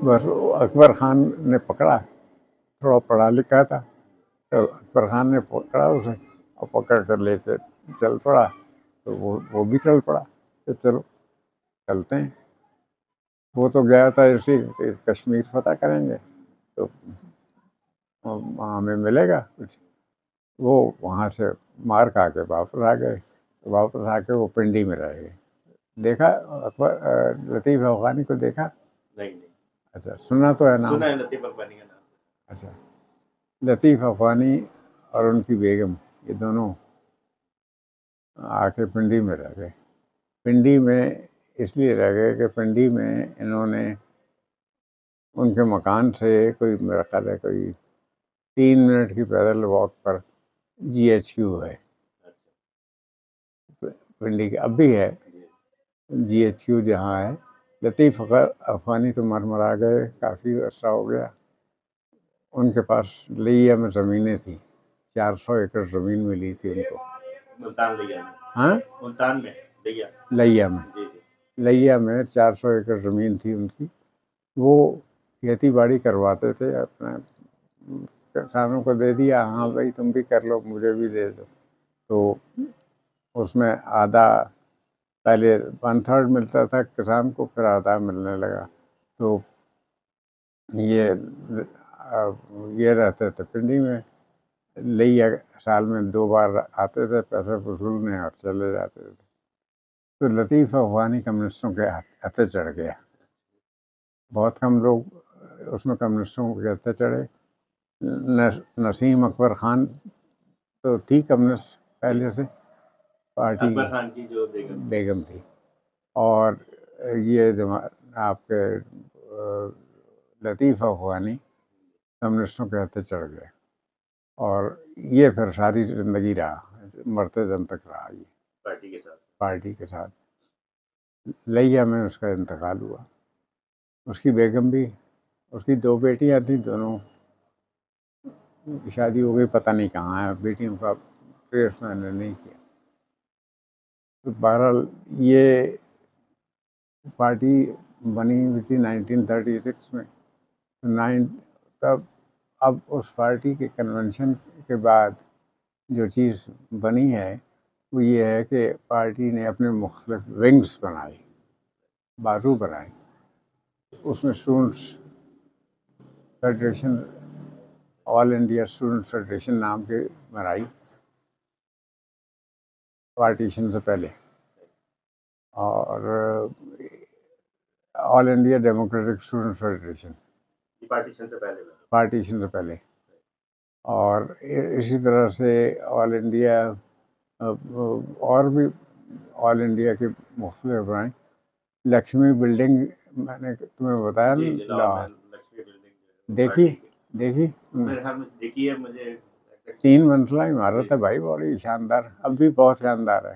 [SPEAKER 1] بس اکبر خان نے پکڑا, تھوڑا پڑھا لکھا تھا, تو اکبر خان نے پکڑا اسے اور پکڑ کر لے کے چل پڑا. تو وہ بھی چل پڑا کہ چلو چلتے ہیں. وہ تو گیا تھا اسی کہ کشمیر فتح کریں گے تو ہمیں ملے گا کچھ. وہ وہاں سے مار کھا کے واپس آ گئے. واپس آ کے وہ پنڈی میں رہ گئے. دیکھا اکبر لطیف افغانی کو دیکھا؟
[SPEAKER 2] نہیں
[SPEAKER 1] اچھا, سنا تو ہے نام.
[SPEAKER 2] سنا ہے لطیف افغانی کا نام.
[SPEAKER 1] اچھا, لطیف افغانی اور ان کی بیگم یہ دونوں آ کے پنڈی میں رہ گئے. پنڈی میں اس لیے رہ گئے کہ پنڈی میں انہوں نے ان کے مکان سے کوئی میرا خیال ہے کوئی 3 منٹ کی پیدل واک پر جی ایچ کیو ہے. پنڈی کے اب بھی ہے جی ایچ کیو جہاں ہے. لطیف افغانی تو مرا گئے, کافی عرصہ ہو گیا. ان کے پاس لیا میں زمینیں تھیں, 400 ایکڑ زمین ملی تھی ان کو.
[SPEAKER 2] ملتان لیا میں.
[SPEAKER 1] ہاں,
[SPEAKER 2] ملتان میں
[SPEAKER 1] لیا میں. لیا میں 400 ایکڑ زمین تھی ان کی. وہ کھیتی باڑی کرواتے تھے, اپنے کسانوں کو دے دیا, ہاں بھائی تم بھی کر لو مجھے بھی دے دو. تو اس میں آدھا پہلے 1/3 ملتا تھا کسان کو, پھر آدھا ملنے لگا. تو یہ رہتے تھے پنڈی میں. لیا سال میں 2 بار آتے تھے پیسے وصولنے اور چلے جاتے تھے. تو لطیف افغانی کمیونسٹوں کے ہتھے چڑھ گیا. بہت کم لوگ اس میں کمیونسٹوں کے ہتھے چڑھے. نسیم اکبر خان تو تھی کمیونسٹ پہلے سے, پارٹی
[SPEAKER 2] اکبر خان کی جو
[SPEAKER 1] بیگم تھی. اور یہ آپ کے لطیف افغانی کمیونسٹوں کے ہتھے چڑھ گئے. اور یہ پھر ساری زندگی رہا, مرتے دم تک رہا یہ پارٹی کے ساتھ. لیا میں اس کا انتقال ہوا. اس کی بیگم بھی, اس کی 2 بیٹیاں تھیں, دونوں شادی ہو گئی, پتہ نہیں کہاں ہے بیٹیوں کا, ٹریس میں نے نہیں کیا. تو بہرحال یہ پارٹی بنی ہوئی تھی 1936 میں. تب اب اس پارٹی کے کنونشن کے بعد جو چیز بنی ہے وہ یہ ہے کہ پارٹی نے اپنے مختلف ونگز بنائے, بازو بنائے. اس میں students federation, all India student federation نام کی بنائی پارٹیشن سے پہلے, اور all India democratic student federation partition سے پہلے. اور اسی طرح سے آل انڈیا, اور بھی آل انڈیا کے مختلف بنائیں. لکشمی بلڈنگ میں نے تمہیں بتایا نا, دیکھی
[SPEAKER 2] ہے مجھے
[SPEAKER 1] 3 منزلہ عمارت ہے بھائی, بڑی شاندار, اب بھی بہت شاندار ہے.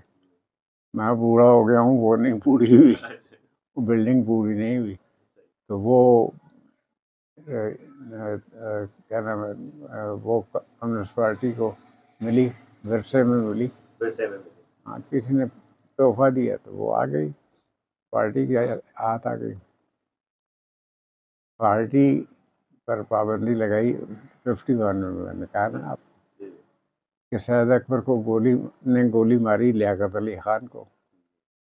[SPEAKER 1] میں بوڑھا ہو گیا ہوں, وہ نہیں پوری ہوئی, وہ بلڈنگ پوری نہیں ہوئی. تو وہ کیا نام ہے, وہ کمیونسٹ پارٹی کو ملی, ورثے میں ملی. ہاں, کسی نے تحفہ دیا تو وہ آ گئی, پارٹی کی ہاتھ آ گئی. پارٹی پر پابندی لگائی 51 میں. میں نے کہا نا آپ کہ سید اکبر کو گولی ماری لیاقت علی خان کو,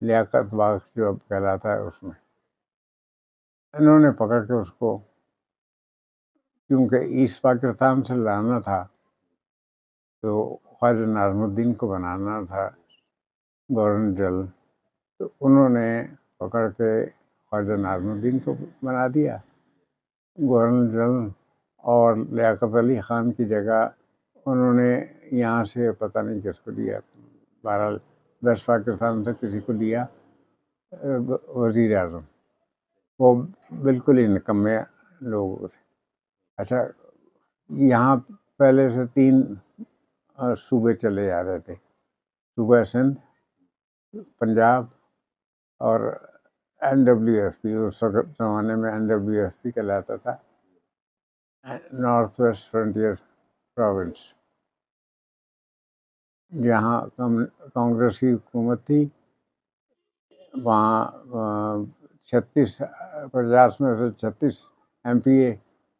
[SPEAKER 1] لیاقت باغ جو اب کہلاتا ہے اس میں. انہوں نے پکڑ کے اس کو, کیونکہ ایسٹ پاکستان سے لانا تھا تو خواجہ ناظم الدین کو بنانا تھا گورنر جنرل, تو انہوں نے پکڑ کے خواجہ ناظم الدین کو بنا دیا. گورنر جنرل اور لیاقت علی خان کی جگہ انہوں نے یہاں سے پتہ نہیں کس کو دیا، بہرحال ویسٹ پاکستان سے کسی کو دیا وزیر اعظم. وہ بالکل ہی نکمے لوگ تھے. اچھا، یہاں پہلے سے 3 صوبے چلے جا رہے تھے، صوبہ سندھ، پنجاب اور NWFP. اس وقت زمانے میں NWFP کہلاتا تھا، نارتھ ویسٹ فرنٹیئر پروونس. جہاں کانگریس کی حکومت تھی وہاں 50 میں سے 36 MP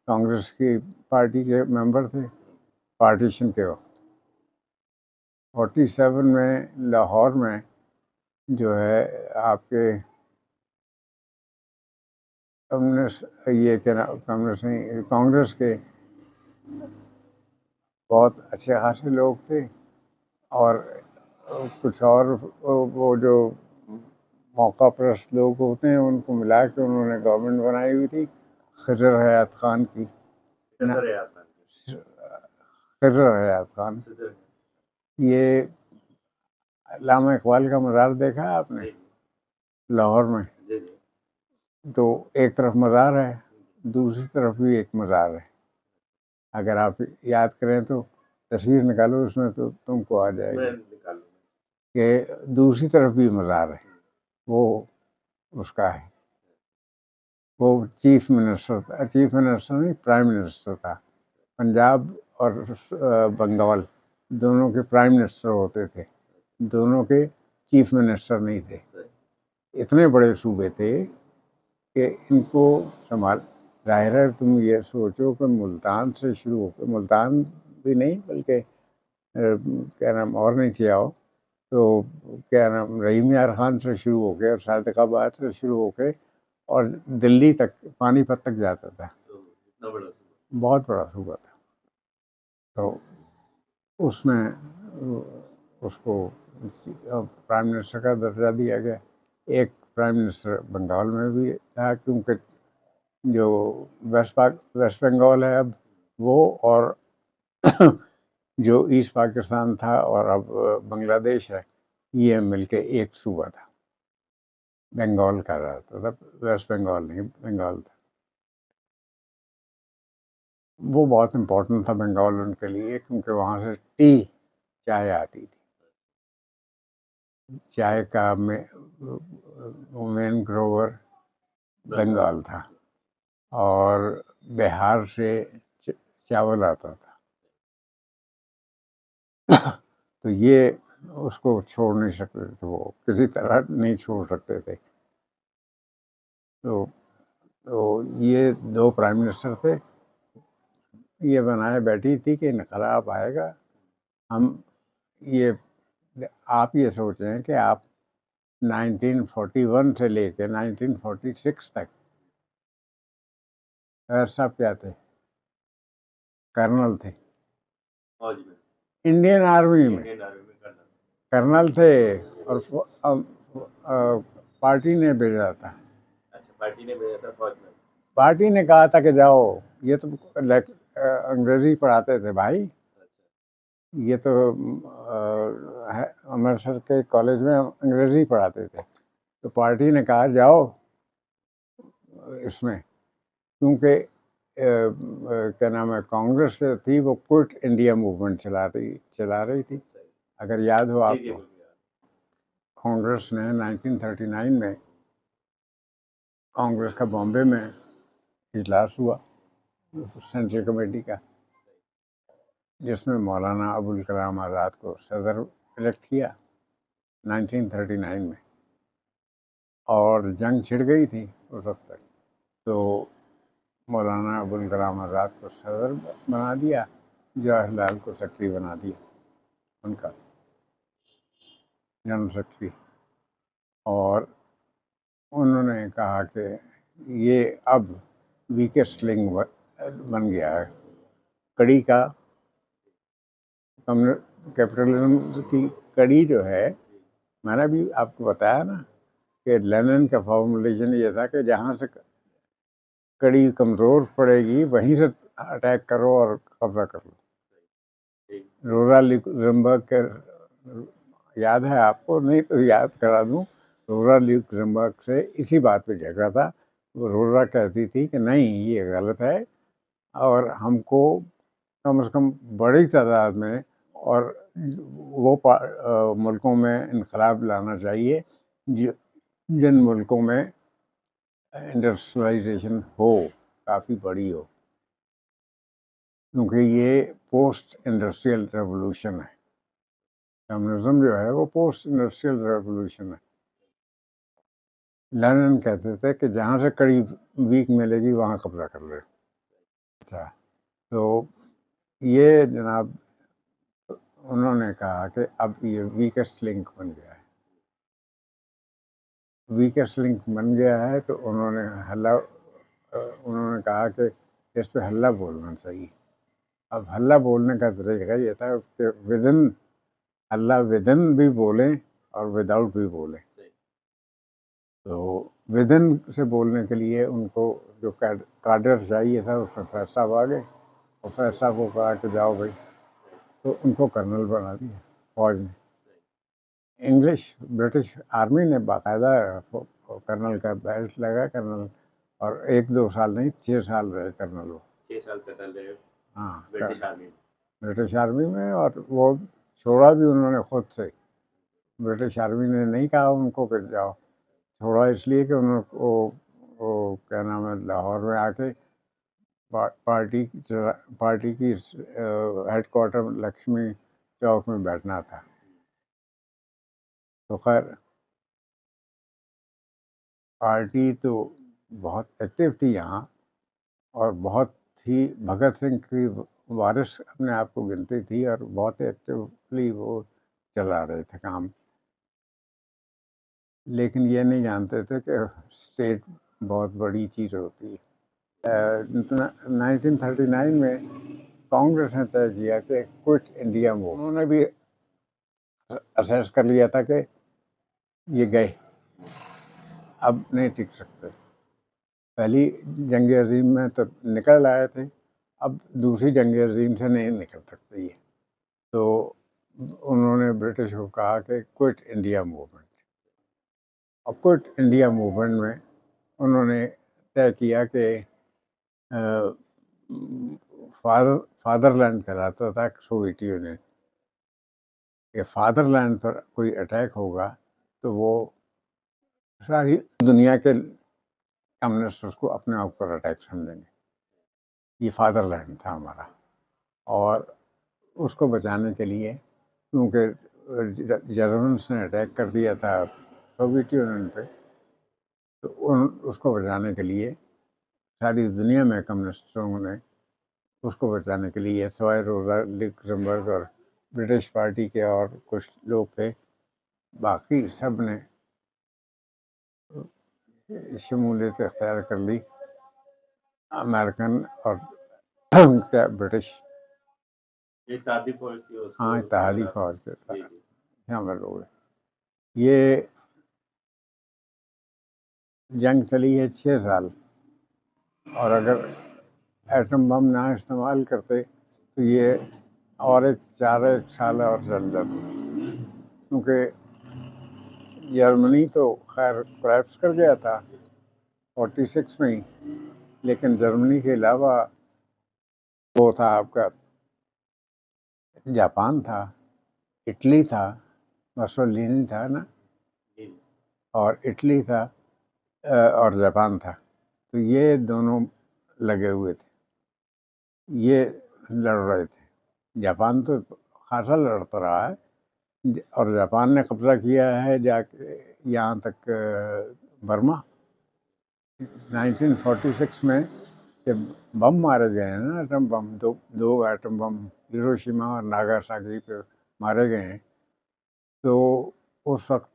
[SPEAKER 1] کانگریس کی پارٹی کے ممبر تھے پارٹیشن کے وقت. 47 میں لاہور میں جو ہے آپ کے کانگریس کے بہت اچھے خاصے لوگ تھے، اور کچھ اور وہ جو موقع پرست لوگ ہوتے ہیں ان کو ملا کے انہوں نے گورنمنٹ بنائی ہوئی تھی خضر حیات خان کی. خضر حیات خان. یہ علامہ اقبال کا مزار دیکھا ہے آپ نے لاہور میں؟ تو ایک طرف مزار ہے، دوسری طرف بھی ایک مزار ہے. اگر آپ یاد کریں تو تصویر نکالو اس میں تو تم کو آ جائے گا کہ دوسری طرف بھی مزار ہے. وہ اس کا ہے، وہ چیف منسٹر نہیں، پرائم منسٹر تھا. پنجاب اور بنگال دونوں کے پرائم منسٹر ہوتے تھے، دونوں کے چیف منسٹر نہیں تھے. اتنے بڑے صوبے تھے کہ ان کو سنبھال. ظاہر ہے تم یہ سوچو کہ ملتان سے شروع ہو کے، ملتان بھی نہیں بلکہ کیا نام اور نیچے آؤ تو کیا نام رحیم یار خان سے شروع ہو کے اور صادق آباد سے شروع ہو کے اور دلی تک، پانی پت تک جاتا تھا. بہت بڑا صوبہ تھا. تو اس میں اس کو پرائم منسٹر کا درجہ دیا گیا. ایک پرائم منسٹر بنگال میں بھی تھا، کیونکہ جو ویسٹ بنگال ہے اب وہ، اور جو ایسٹ پاکستان تھا اور اب بنگلہ دیش ہے، یہ مل کے ایک صوبہ تھا. بنگال کا رہتا تھا، ویسٹ بنگال نہیں، بنگال تھا. وہ بہت امپورٹنٹ تھا بنگال ان کے لیے، کیونکہ وہاں سے چائے آتی تھی. چائے کا مین گروور بنگال تھا، اور بہار سے چاول آتا تھا. تو یہ اس کو چھوڑ نہیں سکتے تھے، وہ کسی طرح نہیں چھوڑ سکتے تھے. تو یہ 2 پرائم منسٹر تھے. یہ بنائے بیٹھی تھی کہ انقلاب آئے گا. آپ یہ سوچیں کہ آپ 1941 سے لے کے 1946 تک خیر صاحب کیا تھے؟ کرنل تھے انڈین آرمی میں، کرنل تھے. اور پارٹی نے بھیجا تھا، پارٹی نے کہا تھا کہ جاؤ. یہ تو انگریزی پڑھاتے تھے بھائی، یہ تو امرتسر کے کالج میں انگریزی پڑھاتے تھے. تو پارٹی نے کہا جاؤ اس میں، کیونکہ کیا نام ہے کانگریس تھی وہ کوئٹ انڈیا موومنٹ چلا رہی تھی. اگر یاد ہو آپ کو، کانگریس نے 1939 میں کانگریس کا بامبے میں اجلاس ہوا سینٹرل کمیٹی کا، جس میں مولانا ابوالکلام آزاد کو صدر الیکٹ کیا 1939 میں. اور جنگ چھڑ گئی تھی اس وقت تک، تو مولانا ابوالکلام آزاد کو صدر بنا دیا، جواہر لال کو سیکرٹری بنا دیا، ان کا جنرل سیکرٹری. اور انہوں نے کہا کہ یہ اب ویکسٹ لنک بن گیا ہے کڑی کا. کیپٹلزم کی کڑی جو ہے، میں نے بھی آپ کو بتایا نا کہ لینن کا فارمولیشن یہ تھا کہ جہاں سے کڑی کمزور پڑے گی وہیں سے اٹیک کرو اور قبضہ کر لو. روزا لکزمبرگ کے یاد ہے آپ کو؟ نہیں تو یاد کرا دوں. روزا لکزمبرگ سے اسی بات پہ جھگڑا تھا. وہ روزا کہتی تھی کہ نہیں یہ غلط ہے اور ہم کو کم از کم بڑی تعداد میں اور وہ ملکوں میں انقلاب لانا چاہیے جن ملکوں میں انڈسٹریلائزیشن ہو، کافی بڑی ہو، کیونکہ یہ پوسٹ انڈسٹریل ریولوشن ہے. کمیونزم جو ہے وہ پوسٹ انڈسٹریل ریولوشن ہے. لینن کہتے تھے کہ جہاں سے کڑی ویک ملے گی وہاں قبضہ کر لے. اچھا، تو یہ جناب انہوں نے کہا کہ اب یہ ویکسٹ لنک بن گیا ہے. ویکسٹ لنک بن گیا ہے تو انہوں نے کہا کہ اس پہ ہلہ بولنا چاہیے. اب ہلہ بولنے کا طریقہ یہ تھا کہ اللہ ودن بھی بولیں اور وداؤٹ بھی بولیں. تو ودن سے بولنے کے لیے ان کو جو کاڈر چاہیے تھا اس میں فیض صاحب آ گئے اور فیض صاحب کو کہا کہ جاؤ بھائی، تو ان کو کرنل بنا دیا فوج میں. انگلش برٹش آرمی نے باقاعدہ کرنل کا بیلٹ لگا کرنل، اور 1-2 سال نہیں 6 سال رہے کرنل. وہ
[SPEAKER 2] 6 سال کرنل رہے.
[SPEAKER 1] ہاں
[SPEAKER 2] برٹش
[SPEAKER 1] آرمی میں. اور وہ چھوڑا بھی انہوں نے خود سے. برٹش آرمی نے نہیں کہا ان کو کہ جاؤ، چھوڑا اس لیے کہ انہوں کو وہ کیا نام ہے لاہور میں آ کے پارٹی کی ہیڈ کوارٹر لکشمی چوک میں بیٹھنا تھا. تو خیر پارٹی تو بہت ایکٹیو تھی یہاں، اور بہت ہی بھگت سنگھ کی وارث اپنے آپ کو گنتی تھی، اور بہت ایکٹیولی وہ چلا رہے تھے کام. لیکن یہ نہیں جانتے تھے کہ اسٹیٹ بہت بڑی چیز ہوتی ہے. 1939 میں کانگریس نے طے کیا کہ کوئٹ انڈیا موو. انہوں نے بھی اسیس کر لیا تھا کہ یہ گئے، اب نہیں ٹک سکتے. پہلی جنگ عظیم میں تو نکل آئے تھے، اب دوسری جنگ عظیم سے نہیں نکل سکتے یہ. تو انہوں نے برٹش کو کہا کہ کوئٹ انڈیا موومنٹ. اور کوئٹ انڈیا موومنٹ میں انہوں نے طے کیا کہ فادر لینڈ کہلاتا تھا سوویت یونین، کہ فادر لینڈ پر کوئی اٹیک ہوگا تو وہ ساری دنیا کے کمیونسٹ اس کو اپنے آپ پر اٹیک سمجھیں گے. یہ فادر لینڈ تھا ہمارا. اور اس کو بچانے کے لیے، کیونکہ جرمنس نے اٹیک کر دیا تھا سوویت یونین پہ، تو اس کو بچانے کے لیے ساری دنیا میں کمیونسٹوں نے اس کو بچانے کے لیے، سوائے روزا لکزمبرگ اور برٹش پارٹی کے اور کچھ لوگ تھے، باقی سب نے شمولیت اختیار کر لی. امریکن اور کیا برٹش،
[SPEAKER 2] اتحادی فوج تھی.
[SPEAKER 1] ہاں اتحادی فوج کے شامل ہو گئے. یہ جنگ چلی ہے 6 سال، اور اگر ایٹم بم نہ استعمال کرتے تو یہ اور 1 سال اور چل جاتی، کیونکہ جرمنی تو خیر کریپس کر گیا تھا 46 میں ہی، لیکن جرمنی کے علاوہ وہ تھا آپ کا جاپان تھا، اٹلی تھا، مسولینی تھا نا، اور اٹلی تھا اور جاپان تھا. تو یہ دونوں لگے ہوئے تھے، یہ لڑ رہے تھے. جاپان تو خاصا لڑتا رہا ہے، اور جاپان نے قبضہ کیا ہے جا کے یہاں تک برما. 1946 میں جب بم مارے گئے ہیں نا، ایٹم بم، دو ایٹم بم ہیروشیما اور ناگاساکی پہ مارے گئے ہیں، تو اس وقت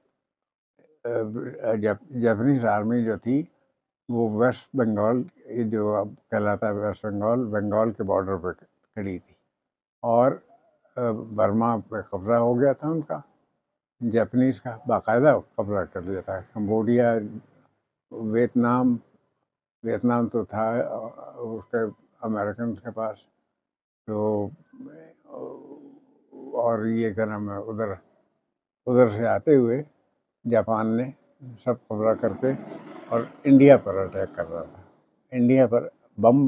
[SPEAKER 1] جاپنیز آرمی جو تھی وہ ویسٹ بنگال، جو اب کہلاتا ہے ویسٹ بنگال، بنگال کے بارڈر پہ کھڑی تھی، اور برما پہ قبضہ ہو گیا تھا ان کا، جاپنیز کا باقاعدہ قبضہ کر لیا تھا. کمبوڈیا، ویتنام، ویتنام تو تھا اس کے امریکنس کے پاس، تو اور یہ کیا نام ہے، ادھر سے آتے ہوئے جاپان نے سب قبضہ کر کے اور انڈیا پر اٹیک کر رہا تھا. انڈیا پر بم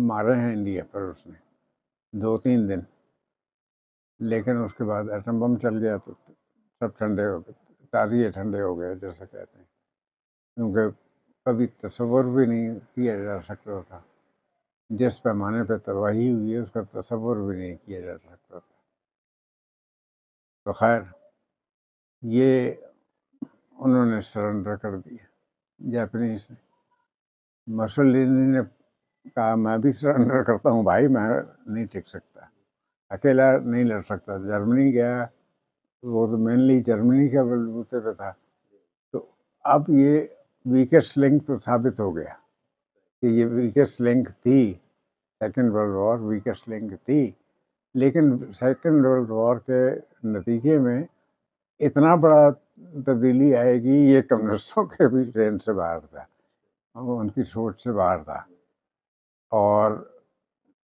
[SPEAKER 1] مارے ہیں انڈیا پر اس نے 2-3 دن، لیکن اس کے بعد ایٹم بم چل گیا تو سب ٹھنڈے ہو گئے، تازیے ٹھنڈے ہو گئے جیسے کہتے ہیں، کیونکہ کبھی تصور بھی نہیں کیا جا سکتا تھا. جس پیمانے پہ تباہی ہوئی ہے اس کا تصور بھی نہیں کیا جا سکتا تھا. تو خیر یہ انہوں نے سرنڈر کر دیا جاپنیز نے. مسولینی نے کہا میں بھی سرنڈر کرتا ہوں بھائی، میں نہیں ٹک سکتا، اکیلا نہیں لڑ سکتا. جرمنی گیا، وہ تو مینلی جرمنی کے بلبوتے پہ تھا. تو اب یہ ویکسٹ لنک تو ثابت ہو گیا کہ یہ ویکسٹ لنک تھی، سیکنڈ ورلڈ وار ویکسٹ لنک تھی. لیکن سیکنڈ ورلڈ وار کے نتیجے میں اتنا بڑا تبدیلی آئے گی، یہ کمیونسٹوں کے بھی ذہن سے باہر تھا، ان کی سوچ سے باہر تھا. اور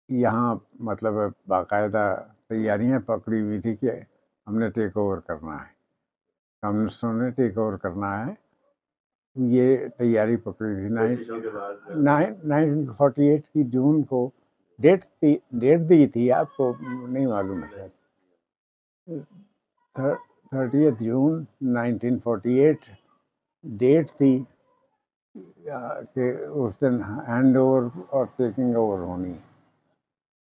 [SPEAKER 1] یہاں مطلب باقاعدہ تیاریاں پکڑی ہوئی تھی کہ ہم نے ٹیک اوور کرنا ہے، کمیونسٹوں نے ٹیک اوور کرنا ہے. یہ تیاری پکڑی تھی. 1948 کی جون کو ڈیٹ دی تھی، آپ کو نہیں معلوم ہے شاید. 30 جون 1948 ڈیٹ تھی کہ اس دن ہینڈ اوور اور ٹیکنگ اوور ہونی ہے،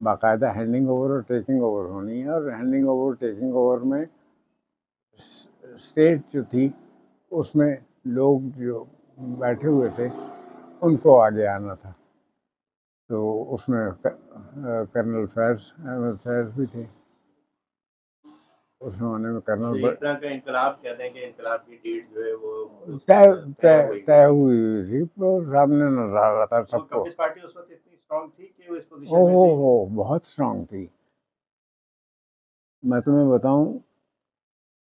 [SPEAKER 1] باقاعدہ ہینڈنگ اوور اور ٹیکنگ اوور ہونی ہے. اور ہینڈنگ اوور ٹیکنگ اوور میں اسٹیٹ جو تھی اس میں لوگ جو بیٹھے ہوئے تھے ان کو آگے آنا تھا. تو اس میں کرنل فیض احمد فیض بھی تھے اس زمانے میں. کرنل
[SPEAKER 2] ایک طرح کا انقلاب کہتے ہیں کہ انقلاب کی ڈیٹ جو ہے وہ
[SPEAKER 1] طے ہوئی تھی، سامنے نظر آ رہا تھا سب کو.
[SPEAKER 2] کمیونسٹ پارٹی اس وقت اتنی اسٹرانگ تھی کہ وہ اس پوزیشن میں تھی.
[SPEAKER 1] بہت اسٹرانگ تھی. میں تمہیں بتاؤں،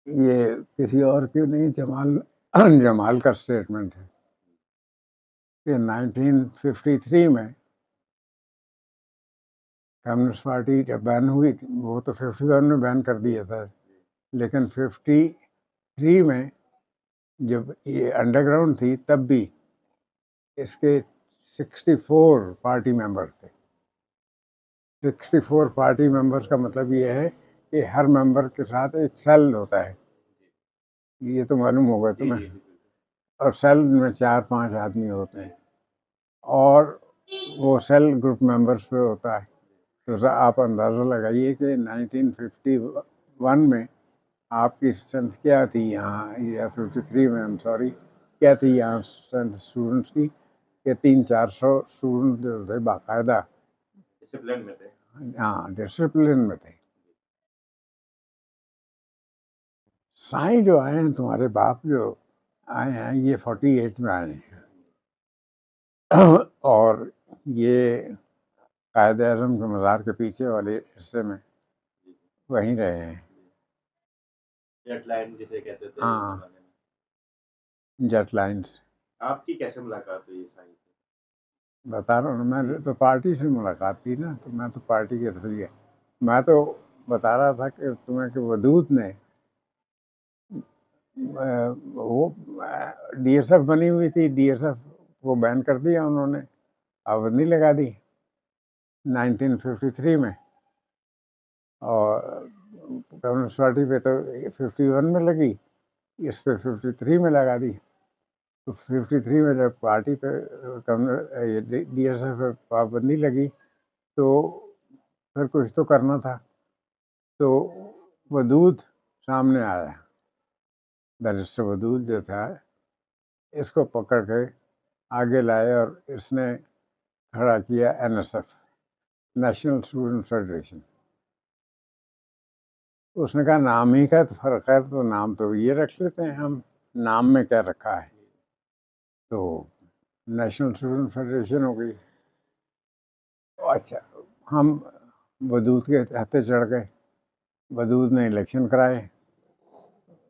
[SPEAKER 1] یہ کسی اور کی نہیں، جمال کا اسٹیٹمنٹ ہے کہ 1953 میں کمیونسٹ پارٹی جب بین ہوئی تھی، وہ تو 51 میں بین کر دیا تھا، لیکن 53 میں جب یہ انڈر گراؤنڈ تھی تب بھی اس کے 64 پارٹی ممبر تھے. 64 پارٹی ممبرس کا مطلب یہ ہے کہ ہر ممبر کے ساتھ ایک سیل ہوتا ہے، یہ تو معلوم ہوگا تمہیں. اور سیل میں 4-5 آدمی ہوتے ہیں، اور وہ سیل گروپ ممبرس پہ ہوتا ہے. تو آپ اندازہ لگائیے کہ 1951 میں آپ کی اسٹرینتھ کیا تھی یہاں، یا 53 میں سوری کیا تھی یہاں اسٹرینتھ اسٹوڈنٹس کی، کہ 300-400 اسٹوڈنٹ جو تھے باقاعدہ
[SPEAKER 2] ڈسپلن میں تھے.
[SPEAKER 1] ہاں ڈسپلن میں تھے. سائیں جو آئے ہیں، تمہارے باپ جو آئے ہیں، یہ 48 میں آئے ہیں، اور یہ قائد اعظم کے مزار کے پیچھے والے حصے میں وہیں رہے ہیں.
[SPEAKER 2] جیٹ لائن جسے کہتے تھے.
[SPEAKER 1] ہاں، جیٹ لائنس.
[SPEAKER 2] آپ کی کیسے ملاقات ہوئی سائیں سے؟
[SPEAKER 1] بتا رہا ہوں، میں تو پارٹی سے ملاقات تھی نا، تو میں تو پارٹی کے ذریعے، میں تو بتا رہا تھا کہ تمہیں کہ ودود نے وہ ڈی ایس ایف بنی ہوئی تھی، ڈی ایس ایف کو بین کر دیا انہوں نے، پابندی لگا دی 1953 میں. اور کمیونسٹ پارٹی پہ تو 51 میں لگی، اس پہ 53 میں لگا دی. تو 53 میں جب پارٹی پہ ڈی ایس ایف پہ پابندی لگی تو پھر کچھ تو کرنا تھا. تو ودود سامنے آیا، بیرسٹر ودود جو تھا، اس کو پکڑ کے آگے لائے اور اس نے کھڑا کیا N S F, national student federation. اس نے کہا نام ہی کا تو فرق ہے، تو نام تو یہ رکھ لیتے ہیں ہم، نام میں کیا رکھا ہے. تو نیشنل اسٹوڈنٹ فیڈریشن ہو گئی. اچھا، ہم ودود کے ہاتھے چڑھ گئے. ودود نے الیکشن کرائے،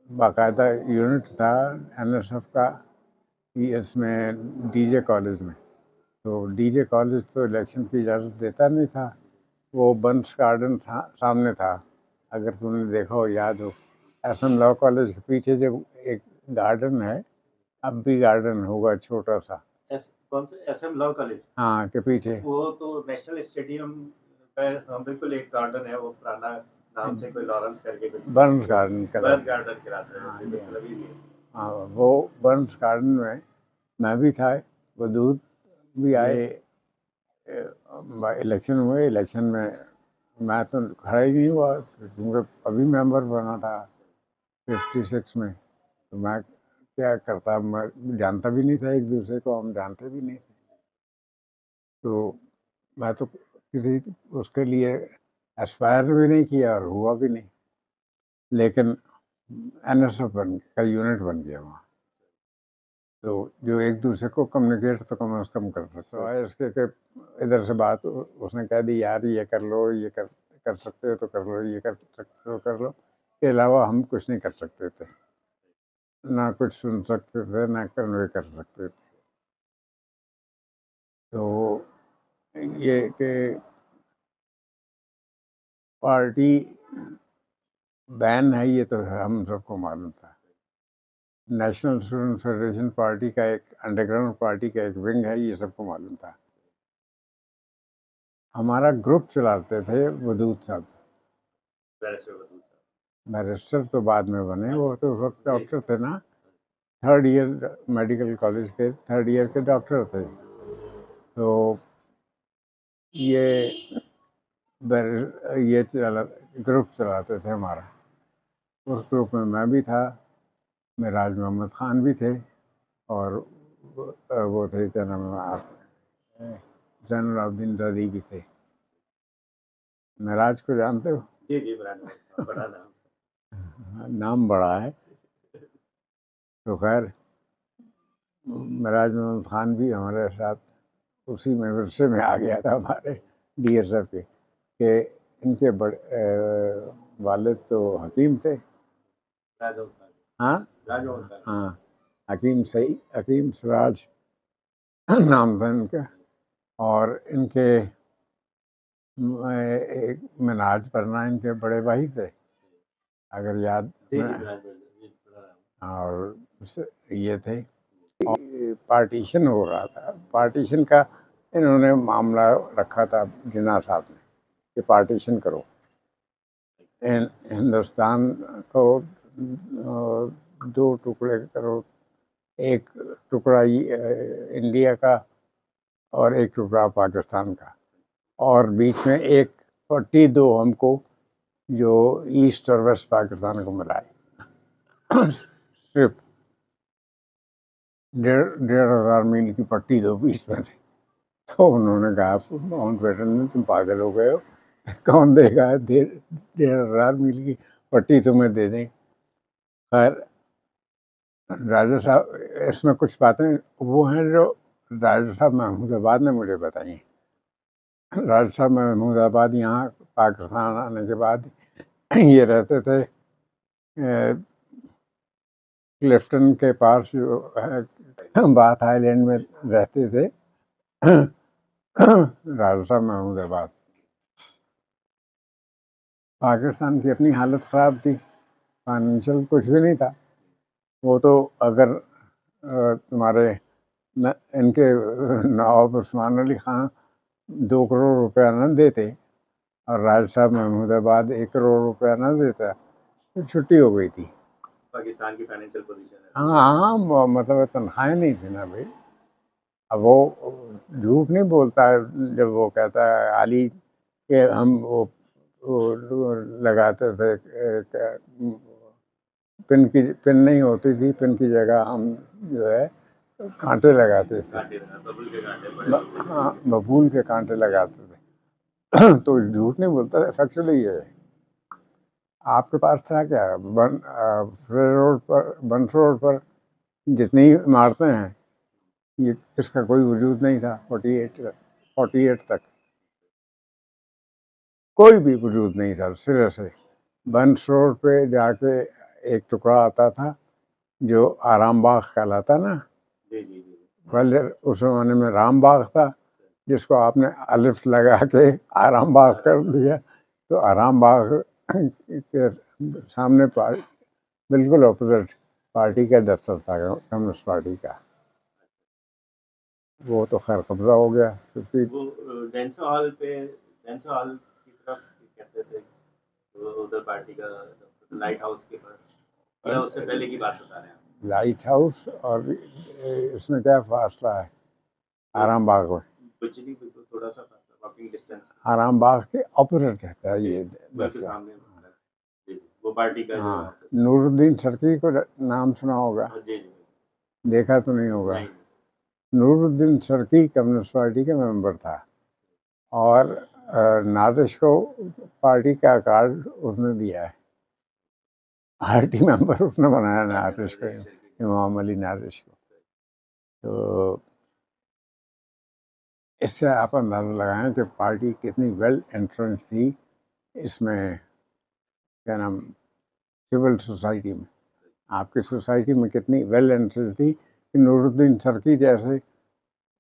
[SPEAKER 1] باقاعدہ یونٹ تھا این ایس ایف کا، اس میں ڈی جے کالج میں. تو ڈی جے کالج تو الیکشن کی اجازت دیتا نہیں تھا. وہ بنس گارڈن تھا سامنے تھا, اگر تم نے دیکھا ہو یاد ہو. ایس ایم لاء کالج کے پیچھے جو ایک گارڈن ہے, اب بھی گارڈن ہوگا چھوٹا سا.
[SPEAKER 2] کون سے ایس ایم لاء کالج؟
[SPEAKER 1] ہاں کے پیچھے
[SPEAKER 2] وہ تو نیشنل اسٹیڈیم کا بالکل ایک گارڈن ہے, وہ پرانا نام سے کوئی لارنس کر کے کچھ
[SPEAKER 1] برنس گارڈن
[SPEAKER 2] برنس گارڈن کراتے
[SPEAKER 1] ہاں
[SPEAKER 2] ہیں. بالکل ابھی بھی ہے.
[SPEAKER 1] ہاں, وہ برنس گارڈن میں بھی تھا. ودود بھی آئے, الیکشن ہوئے. الیکشن میں تو کھڑا ہی نہیں ہوا کیونکہ ابھی ممبر بنا تھا 56 میں. تو میں کیا کرتا, میں جانتا بھی نہیں تھا ایک دوسرے کو, ہم جانتے بھی نہیں تھے. تو میں تو کسی اس کے لیے اسپائر بھی نہیں کیا اور ہوا بھی نہیں. لیکن این ایس ایف کا یونٹ بن گیا وہاں, تو جو ایک دوسرے کو کمیونیکیٹ تو کم از کم کر سکتا ہے. اس کے کہ ادھر سے بات اس نے کہہ دی, یار یہ کر لو, یہ کر سکتے ہو تو کر لو, یہ کر سکتے ہو کر لو. کے علاوہ ہم کچھ نہیں کر سکتے تھے, نہ کچھ سن سکتے تھے, نہ کنوے کر سکتے تھے. تو یہ کہ پارٹی بین ہے یہ تو ہم سب کو معلوم تھا. نیشنل اسٹوڈنٹ فیڈریشن پارٹی کا ایک انڈر گراؤنڈ پارٹی کا ایک ونگ ہے, یہ سب کو معلوم تھا. ہمارا گروپ چلاتے تھے ودود صاحب. بیرسٹر تو بعد میں بنے, وہ تو اس وقت ڈاکٹر تھے نا, 3rd ایئر میڈیکل کالج کے 3rd ایئر کے ڈاکٹر تھے. تو یہ گروپ چلاتے تھے ہمارا. اس گروپ میں بھی تھا, معراج محمد خان بھی تھے, اور وہ تھے کیا نام ہے, زین العابدین رضی بھی تھے. معراج کو جانتے ہو؟
[SPEAKER 2] جی جی, بڑا
[SPEAKER 1] نام بڑا ہے. تو خیر معراج محمد خان بھی ہمارے ساتھ اسی مدرسے میں آ گیا تھا ہمارے ڈی ایس ایف کے, کہ ان کے بڑے والد تو حکیم تھے. ہاں ہاں, حکیم سراج نام تھا ان کا. اور ان کے ایک مناج پرنا ان کے بڑے بھائی تھے, اگر یاد. اور یہ تھے, پارٹیشن ہو رہا تھا. پارٹیشن کا انہوں نے معاملہ رکھا تھا جناح صاحب نے, کہ پارٹیشن کرو ہندوستان کو, 2 ٹکڑے کرو, ایک ٹکڑا انڈیا کا اور ایک ٹکڑا پاکستان کا, اور بیچ میں ایک پٹی دو ہم کو جو ایسٹ اور ویسٹ پاکستان کو ملائے. صرف 1,500 میل کی پٹی دو بیچ میں سے. تو انہوں نے کہا ماؤنٹ بیٹن نے, تم پاگل ہو گئے ہو, کون دے گا 1,500 میل کی پٹی تمہیں دے دیں. خیر راجہ صاحب اس میں کچھ باتیں وہ ہیں جو راجہ صاحب محمود آباد نے مجھے بتائی. راجہ صاحب محمود آباد یہاں پاکستان آنے کے بعد یہ رہتے تھے کلفٹن کے پاس, جو ہے بات آئی لینڈ میں رہتے تھے راجہ صاحب محمود آباد. پاکستان کی اپنی حالت خراب تھی, فائنینشیل کچھ بھی نہیں تھا. وہ تو اگر تمہارے ان کے نواب عثمان علی خان 2 کروڑ روپیہ نہ دیتے اور راج صاحب محمود آباد 1 کروڑ روپیہ نہ دیتا, تو چھٹی ہو گئی تھی.
[SPEAKER 2] پاکستان کی فائنینشیل پوزیشن.
[SPEAKER 1] ہاں مطلب تنخواہیں نہیں تھی نا بھائی. اب وہ جھوٹ نہیں بولتا ہے جب وہ کہتا ہے علی کہ ہم وہ لگاتے تھے, پن نہیں ہوتی تھی, پن کی جگہ ہم جو ہے کانٹے لگاتے تھے. ہاں, ببول کے کانٹے لگاتے تھے. تو جھوٹ نہیں بولتا, فیکچولی یہ ہے. آپ کے پاس تھا کیا, بنس روڈ پر جتنی عمارتیں ہیں یہ اس کا کوئی وجود نہیں تھا. 48 تک کوئی بھی وجود نہیں تھا سرے سے. بنس روڈ پہ جا کے ایک ٹکڑا آتا تھا جو آرام باغ کہلاتا نا, پہلے اس زمانے میں رام باغ تھا، جس کو آپ نے الف لگا کے آرام باغ کر دیا، تو آرام باغ کے سامنے بالکل اپوزٹ پارٹی کا دفتر تھا، کمیونسٹ پارٹی کا. وہ تو خیر قبضہ ہو گیا کیونکہ
[SPEAKER 2] وہ ڈینسا ہال پہ، ڈینسا ہال کی طرف کہتے تھے ادھر پارٹی کا لائٹ ہاؤس کے پر، یا اس سے پہلے کی بات بتا رہے ہیں آپ؟
[SPEAKER 1] لائٹ ہاؤس اور اس میں کیا فاصلہ ہے آرام باغ میں؟
[SPEAKER 2] بجلی بھی تو تھوڑا سا واکنگ ڈسٹینس
[SPEAKER 1] آرام باغ کے اپوزٹ رہتا ہے یہ
[SPEAKER 2] بلکہ
[SPEAKER 1] دفتر.
[SPEAKER 2] سامنے وہ پارٹی کا جو
[SPEAKER 1] ہاں، نور الدین سرکی کو نام سنا ہوگا،
[SPEAKER 2] جی
[SPEAKER 1] دیکھا تو نہیں ہوگا.
[SPEAKER 2] نہیں.
[SPEAKER 1] نور الدین سرکی کمیونسٹ پارٹی کا ممبر تھا، اور نازش کو پارٹی کا کارڈ اس نے دیا ہے، پارٹی ممبر اس نے بنایا نازش کو، امام علی نازش کو. تو اس سے آپ اندازہ لگائیں کہ پارٹی کتنی ویل انٹرنس تھی اس میں، کیا نام، سول سوسائٹی میں. آپ کی سوسائٹی میں کتنی ویل انٹرنس تھی کہ نور الدین سرکی جیسے،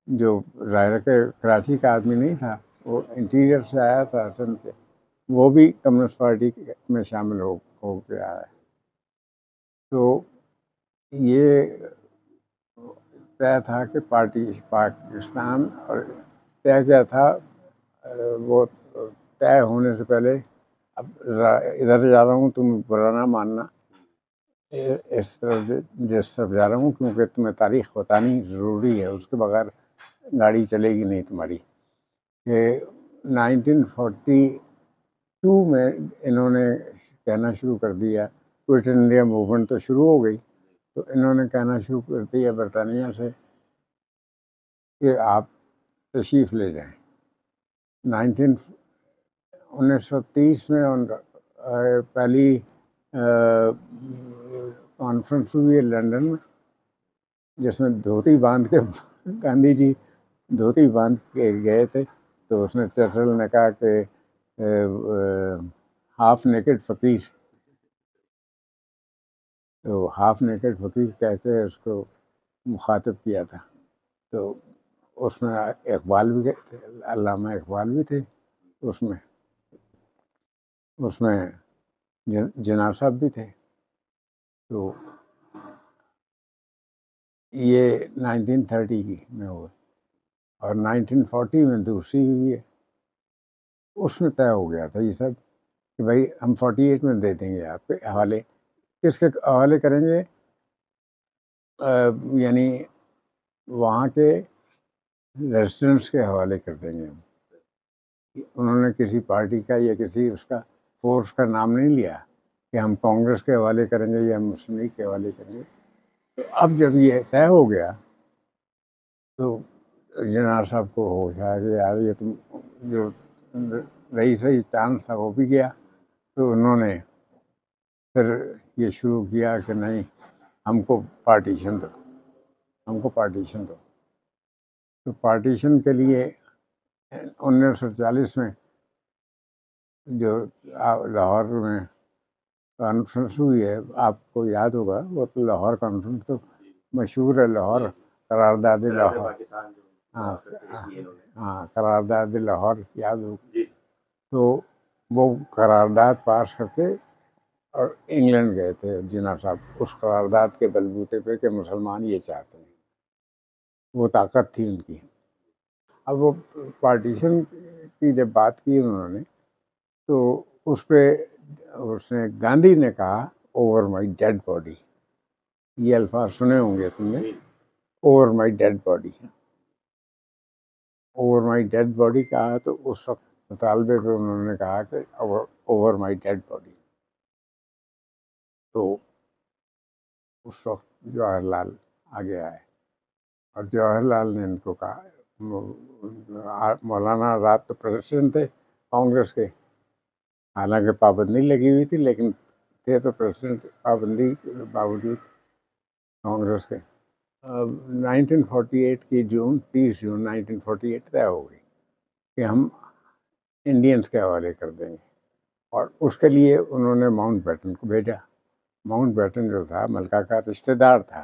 [SPEAKER 1] جو ظاہر کہ کراچی کا آدمی نہیں تھا، وہ انٹیریئر سے آیا تھا سندھ سے، وہ بھی کمیونسٹ پارٹی میں شامل ہو کے آیا. تو یہ طے تھا کہ پارٹی پاکستان، اور طے کیا تھا وہ طے ہونے سے پہلے، اب ادھر جا رہا ہوں تم برا نہ ماننا، اس طرف جس طرف جا رہا ہوں، کیونکہ تمہیں تاریخ بتانی ضروری ہے، اس کے بغیر گاڑی چلے گی نہیں تمہاری. کہ 1942 میں انہوں نے کہنا شروع کر دیا، کوئٹ انڈیا موومنٹ تو شروع ہو گئی، تو انہوں نے کہنا شروع کر دیا برطانیہ سے کہ آپ تشریف لے جائیں. 1930 میں پہلی کانفرنس ہوئی ہے لنڈن میں، جس میں دھوتی باندھ کے گاندھی جی دھوتی باندھ کے گئے تھے. تو اس نے چرچل نے کہا کہ ہاف نیکڈ فقیر، تو ہاف نیکڈ فقیر کہہ کے اس کو مخاطب کیا تھا. تو اس میں اقبال بھی تھے، علامہ اقبال بھی تھے اس میں جناح صاحب بھی تھے. تو یہ 1930 میں ہوئے، اور 1940 میں دوسری ہوئی ہے. اس میں طے ہو گیا تھا یہ سب کہ بھائی ہم 48 میں دے دیں گے آپ کے حوالے. کس کے حوالے کریں گے؟ یعنی وہاں کے ریزیڈنٹس کے حوالے کر دیں گے. انہوں نے کسی پارٹی کا یا کسی اس کا فورس کا نام نہیں لیا کہ ہم کانگریس کے حوالے کریں گے یا مسلم لیگ کے حوالے کریں گے. تو اب جب یہ طے ہو گیا تو جناح صاحب کو ہوش آیا کہ یار یہ تم جو رئیس چانس تھا وہ بھی گیا. تو انہوں نے پھر یہ شروع کیا کہ نہیں، ہم کو پارٹیشن دو. تو پارٹیشن کے لیے 1940 میں جو لاہور میں کانفرنس ہوئی ہے، آپ کو یاد ہوگا، وہ تو لاہور کانفرنس تو مشہور ہے، لاہور قرارداد لاہور. ہاں قرارداد لاہور یاد ہوگی. تو وہ قرارداد پاس کر کے اور انگلینڈ گئے تھے جناح صاحب، اس قرارداد کے بلبوتے پہ کہ مسلمان یہ چاہتے ہیں. وہ طاقت تھی ان کی. اب وہ پارٹیشن کی جب بات کی انہوں نے، تو اس پہ اس نے گاندھی نے کہا اوور مائی ڈیڈ باڈی. یہ الفاظ سنے ہوں گے تم نے، over my dad body. Over my dad body کہا تو اس وقت مطالبے پہ انہوں نے کہا کہ اوور مائی ڈیڈ باڈی. تو اس وقت جواہر لال آگے آئے، اور جواہر لال نے ان کو کہا، مولانا آزاد تو پریزیڈنٹ تھے کانگریس کے، حالانکہ پابندی لگی ہوئی تھی لیکن تھے تو پریزیڈنٹ پابندی کے باوجود کانگریس کے. 1948 کی 30 جون 1948 طے ہو گئی کہ ہم انڈینس کے حوالے کر دیں گے. اور اس کے لیے انہوں نے ماؤنٹ بیٹن کو بھیجا. ماؤنٹ بیٹن جو تھا ملکہ کا رشتہ دار تھا،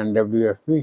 [SPEAKER 1] NWFP,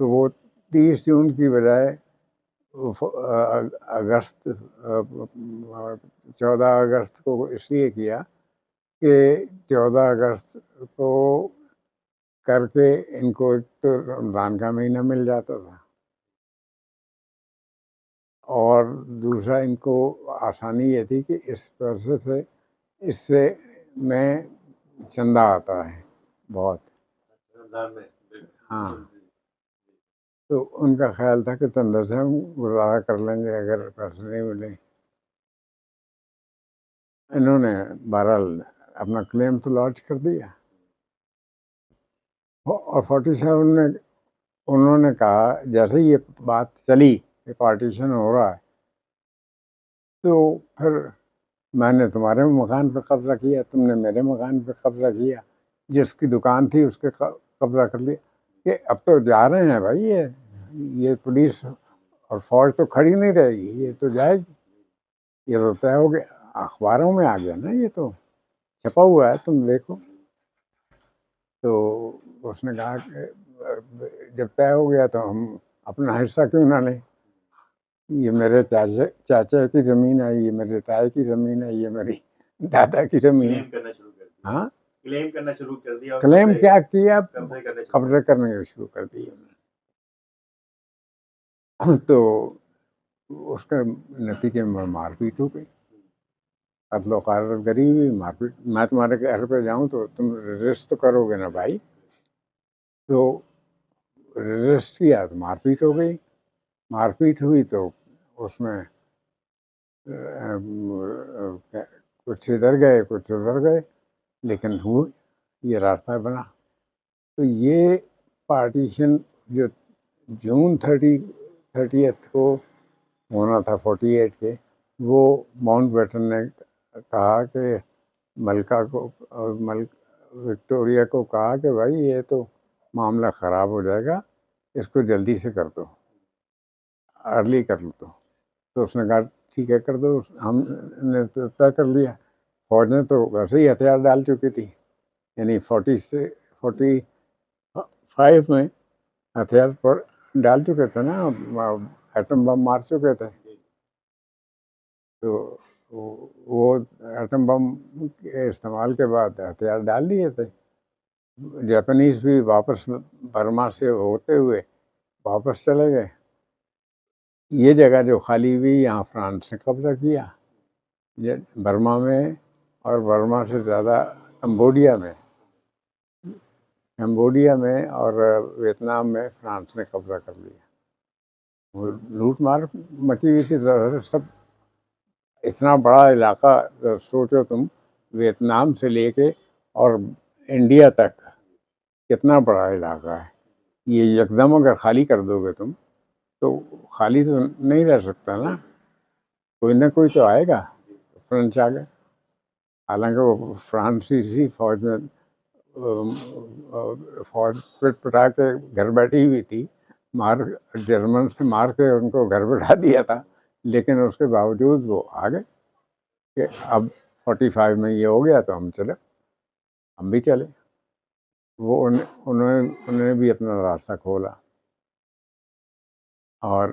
[SPEAKER 1] تو وہ 30 جون کی بجائے اگست 14 اگست کو اس لیے کیا کہ 14 اگست کو کر کے ان کو ایک تو رمضان کا مہینہ مل جاتا تھا، اور دوسرا ان کو آسانی یہ تھی کہ اس سے میں چندہ آتا ہے بہت. ہاں، تو ان کا خیال تھا کہ چندہ سے ہم گزارا کر لیں گے اگر پیسے نہیں ملیں. انہوں نے بہرحال اپنا کلیم تو لانچ کر دیا، اور 47 نے انہوں نے کہا جیسے یہ بات چلی کہ پارٹیشن ہو رہا ہے، تو پھر میں نے تمہارے مکان پہ قبضہ کیا، تم نے میرے مکان پہ قبضہ کیا، جس کی دکان تھی اس کے قبضہ کر لیا. کہ اب تو جا رہے ہیں بھائی، یہ پولیس اور فوج تو کھڑی نہیں رہے گی، یہ تو جائے گی، یہ تو طے ہو گیا، اخباروں میں آ گیا نا، یہ تو چھپا ہوا ہے، تم دیکھو. تو اس نے کہا کہ جب طے ہو گیا تو ہم اپنا حصہ کیوں نہ لیں، یہ میرے چاچا کی زمین ہے، یہ میرے تائی کی زمین ہے، یہ میری دادا کی زمین ہے. ہاں،
[SPEAKER 2] کلیم کرنا شروع کر دیا.
[SPEAKER 1] کلیم کیا کیا، قبضے کرنے شروع کر دیے. تو اس کے نتیجے میں مار پیٹ ہو گئی، قتل و غارت گری ہوئی، مار پیٹ. میں تمہارے گھر پہ جاؤں تو تم ریزسٹ تو کرو گے نا بھائی. تو ریزسٹ کیا تو مار پیٹ ہو گئی. مار پیٹ ہوئی تو اس میں کچھ ادھر گئے کچھ ادھر گئے، لیکن یہ راستہ بنا. تو یہ پارٹیشن جو جون 30 کو ہونا تھا 48 کے، وہ ماؤنٹ بیٹن نے کہا کہ ملکہ کو وکٹوریہ کو کہا کہ بھائی یہ تو معاملہ خراب ہو جائے گا، اس کو جلدی سے کر دو، ارلی کر لو. تو اس نے کہا ٹھیک ہے کر دو. ہم نے تو طے کر لیا. فوج نے تو ویسے ہی ہتھیار ڈال چکی تھی، یعنی 45 میں ہتھیار پر ڈال چکے تھے نا، ایٹم بم مار چکے تھے. تو وہ ایٹم بم کے استعمال کے بعد ہتھیار ڈال دیے تھے. جاپانیز بھی واپس برما سے ہوتے ہوئے واپس چلے گئے. یہ جگہ جو خالی ہوئی یہاں فرانس نے قبضہ کیا، برما میں، اور برما سے زیادہ کمبوڈیا میں اور ویتنام میں فرانس نے قبضہ کر لیا. وہ لوٹ مار مچی ہوئی تھی. سب اتنا بڑا علاقہ سوچو تم، ویتنام سے لے کے اور انڈیا تک کتنا بڑا علاقہ ہے. یہ یکدم اگر خالی کر دو گے تم تو خالی تو نہیں رہ سکتا نا، کوئی نہ کوئی تو آئے گا. فرینچ آ گئے، حالانکہ وہ فرانسیسی فوج میں فوج پٹ پٹا کے گھر بیٹھی ہوئی تھی، جرمن سے مار کے ان کو گھر بٹھا دیا تھا، لیکن اس کے باوجود وہ آ گئے کہ اب 45 میں یہ ہو گیا تو ہم چلے، ہم بھی چلے. وہ انہوں نے بھی اپنا راستہ کھولا، اور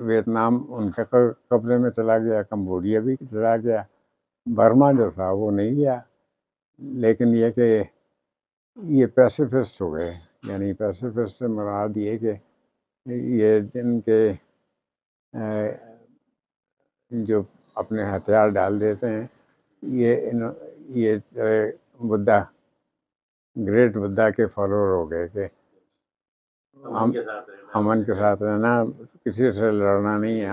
[SPEAKER 1] ویتنام ان کے قبضے میں چلا گیا، کمبوڈیا بھی چلا گیا، برما جو تھا وہ نہیں گیا. لیکن یہ کہ یہ پیسیفسٹ ہو گئے، یعنی پیسیفسٹ سے مراد یہ کہ یہ جن کے جو اپنے ہتھیار ڈال دیتے ہیں، یہ بدھا، گریٹ بدھا کے فالوور ہو گئے کہ امن کے ساتھ رہنا، کسی سے لڑنا نہیں ہے،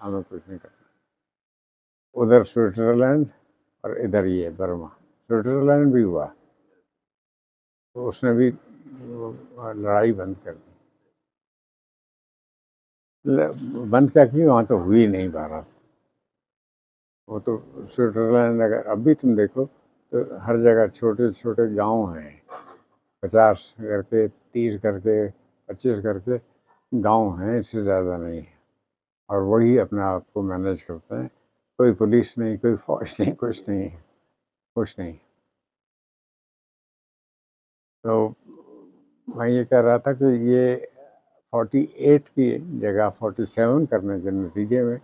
[SPEAKER 1] ہمیں کچھ نہیں کرنا. ادھر سوئٹزرلینڈ اور ادھر یہ برما. سوئٹزرلینڈ بھی ہوا تو اس نے بھی لڑائی بند کر دی. بند کیا کی، وہاں تو ہوئی نہیں بہرحال. وہ تو سوئٹزرلینڈ اگر اب بھی تم دیکھو تو ہر جگہ چھوٹے چھوٹے گاؤں ہیں، 50 کر کے 30 کر کے 25 کر کے گاؤں ہیں، اس سے زیادہ نہیں ہے. اور وہی اپنے آپ کو مینیج کرتے ہیں. کوئی پولیس نہیں، کوئی فوج نہیں، کچھ نہیں. تو میں یہ کہہ رہا تھا کہ یہ 48 کی جگہ 47 کرنے کے نتیجے میں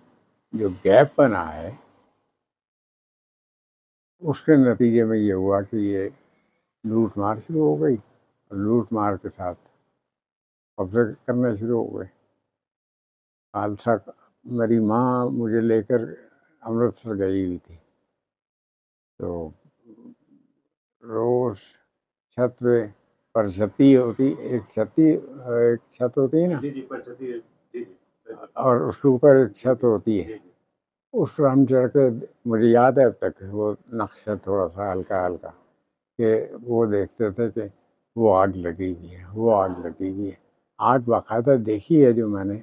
[SPEAKER 1] جو گیپ بنا ہے، اس کے نتیجے میں یہ ہوا کہ یہ لوٹ مار شروع ہو گئی، اور لوٹ مار کے ساتھ قبضے کرنے شروع ہو گئے۔ خالصہ میری ماں مجھے لے کر امرتسر گئی ہوئی تھی، تو روز چھت پہ پرچھتی ہوتی، ایک چھت ہوتی ہے نا،
[SPEAKER 2] جی پرچھتی، جی
[SPEAKER 1] اور اس کے اوپر ایک چھت ہوتی ہے، اس پر ہم چڑھ کے، مجھے یاد ہے اب تک وہ نقشہ تھوڑا سا ہلکا ہلکا، کہ وہ دیکھتے تھے کہ وہ آگ لگی ہوئی ہے، وہ آگ لگی ہوئی ہے۔ آگ باقاعدہ دیکھی ہے جو میں نے،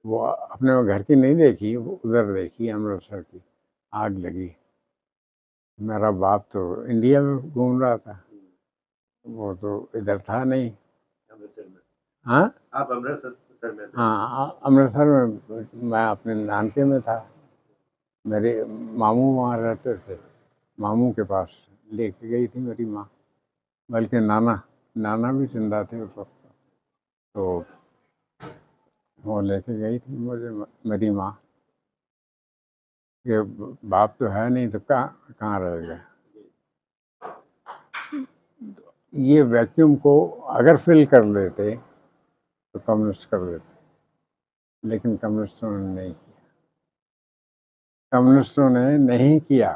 [SPEAKER 1] وہ اپنے گھر کی نہیں دیکھی، وہ ادھر دیکھی امرتسر کی، آگ لگی۔ میرا باپ تو انڈیا میں گھوم رہا تھا، وہ تو ادھر تھا نہیں۔
[SPEAKER 2] امرتسر میں
[SPEAKER 1] ہاں
[SPEAKER 2] آپ امرتسر میں تھے؟
[SPEAKER 1] ہاں، امرتسر میں میں اپنے نانکے میں تھا، میرے ماموں وہاں رہتے تھے، ماموں کے پاس لے کے گئی تھی میری ماں، بلکہ نانا بھی زندہ تھے اس وقت، تو وہ لے کے گئی تھی مجھے میری ماں، کہ باپ تو ہے نہیں تو کہاں رہے گا۔ یہ ویکیوم کو اگر فل کر لیتے تو کمیونسٹ کر دیتے، لیکن کمیونسٹوں نے نہیں کیا، کمیونسٹوں نے نہیں کیا،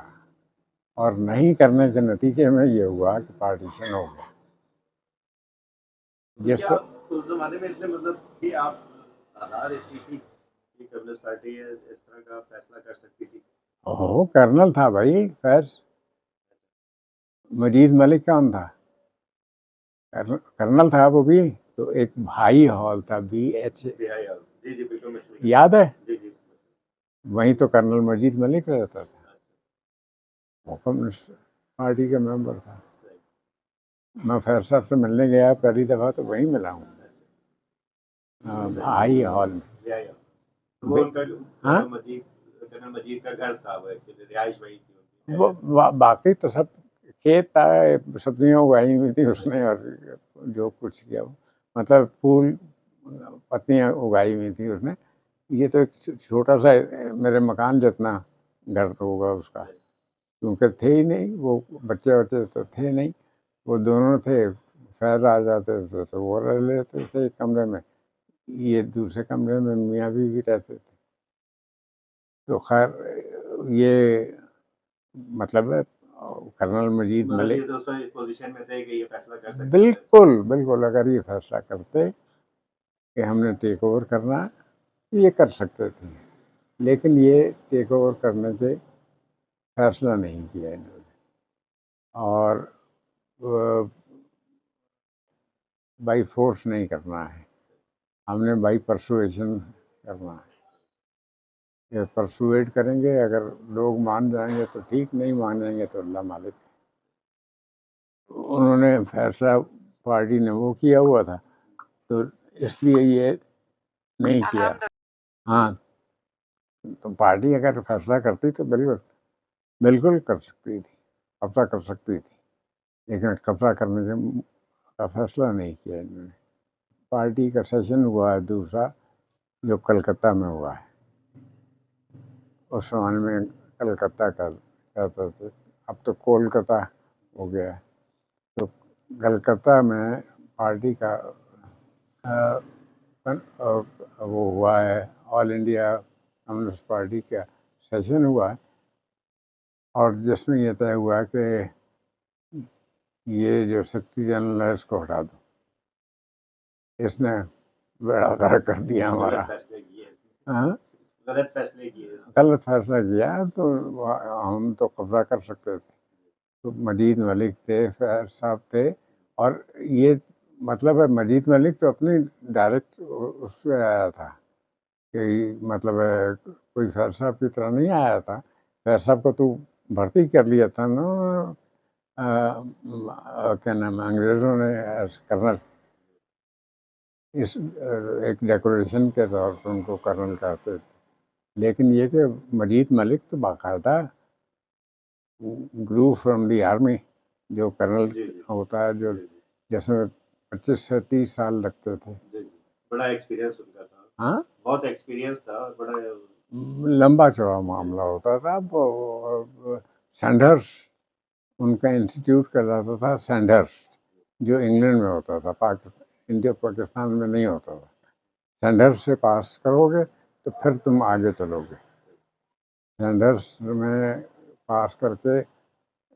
[SPEAKER 1] اور نہیں کرنے کے نتیجے میں یہ ہوا کہ پارٹیشن ہو گیا۔ جس
[SPEAKER 2] اس زمانے میں اتنے مطلب کہ آپ تعداد اتنی تھی کہ کمیونسٹ پارٹی اس طرح کا فیصلہ کر سکتی تھی؟
[SPEAKER 1] کرنل تھا بھائی فیض، مجید ملک کون تھا؟ کرنل تھا وہ بھی، تو ایک بھائی ہال تھا BH،
[SPEAKER 2] جی بالکل
[SPEAKER 1] یاد ہے؟
[SPEAKER 2] جی
[SPEAKER 1] وہیں تو کرنل مجید ملک رہتا تھا، وہ کمیونسٹ پارٹی کا ممبر تھا۔ میں فیض صاحب سے ملنے گیا پہلی دفعہ تو وہیں ملا ہوں، بھائی ہال میں۔ ہاں
[SPEAKER 2] کرنل مجید کا گھر تھا، وہ رہائش وہی تھی،
[SPEAKER 1] وہ باقی تو سب کھیت تھا، سبزیاں اگائی ہوئی تھی اس نے، اور جو کچھ کیا مطلب پھول پتیاں اگائی ہوئی تھی اس نے۔ یہ تو ایک چھوٹا سا میرے مکان جتنا گھر ہوگا اس کا، کیونکہ تھے ہی نہیں وہ بچے تو تھے نہیں، وہ دونوں تھے، فیض آ جاتے تھے تو وہ رہ لیتے تھے ایک کمرے میں، یہ دوسرے کمرے میں میاں بیوی رہتے تھے۔ تو خیر یہ مطلب ہے کرنل مجید ملک
[SPEAKER 2] پوزیشن میں تھے کہ یہ فیصلہ کر سکتے،
[SPEAKER 1] بالکل اگر یہ فیصلہ کرتے کہ ہم نے ٹیک اوور کرنا، یہ کر سکتے تھے، لیکن یہ ٹیک اوور کرنے کے فیصلہ نہیں کیا انہوں نے، اور بائی فورس نہیں کرنا ہے، ہم نے بائی پرسویشن کرنا ہے، کہ پرسویٹ کریں گے، اگر لوگ مان جائیں گے تو ٹھیک، نہیں مانیں گے تو اللہ مالک۔ انہوں نے فیصلہ پارٹی نے وہ کیا ہوا تھا، تو اس لیے یہ نہیں کیا۔ ہاں تو پارٹی اگر فیصلہ کرتی تو بالکل کر سکتی تھی، قبضہ کر سکتی تھی، لیکن قبضہ کرنے کا فیصلہ نہیں کیا انہوں نے۔ پارٹی کا سیشن ہوا ہے دوسرا، جو کلکتہ میں ہوا ہے، اس زمانے میں کلکتہ کا کہتے تھے، اب تو کولکتہ ہو گیا ہے۔ تو کلکتہ میں پارٹی کا وہ ہوا ہے، آل انڈیا کمیونسٹ پارٹی کا سیشن ہوا ہے، اور جس میں یہ طے ہوا کہ یہ جو سیکرٹری جنرل ہے اس کو ہٹا دو۔ اس نے بیڑا غرق کر دیا ہمارا، غلط فیصلہ کیا، تو ہم تو قبضہ کر سکتے تھے۔ تو مجید ملک تھے، فیض صاحب تھے، اور یہ مطلب ہے مجید ملک تو اپنی ڈائریکٹ اس پہ آیا تھا، کہ مطلب ہے کوئی فیض صاحب کی طرح نہیں آیا تھا۔ فیض صاحب کو تو بھرتی کر لیا تھا نا کیا نام ہے، انگریزوں نے ایز کرنل، اس ایک ڈیکوریشن کے طور پر ان کو کرنل کہتے تھے، لیکن یہ کہ مجید ملک تو باقاعدہ گرو فرام دی آرمی، جو کرنل ہوتا ہے، جو جس میں 25 سے 30 سال لگتے تھے.
[SPEAKER 2] بڑا ایکسپیرینس ان کا تھا.
[SPEAKER 1] ہاں,
[SPEAKER 2] بہت ایکسپیرینس تھا. بڑا
[SPEAKER 1] لمبا چوڑا معاملہ ہوتا تھا. سینڈرس ان کا انسٹیٹیوٹ کہلاتا تھا, سینڈرس, جو انگلینڈ میں ہوتا تھا, انڈیا پاکستان میں نہیں ہوتا تھا. سینڈرس سے پاس کرو گے تو پھر تم آگے چلو گے. سینڈرس میں پاس کر کے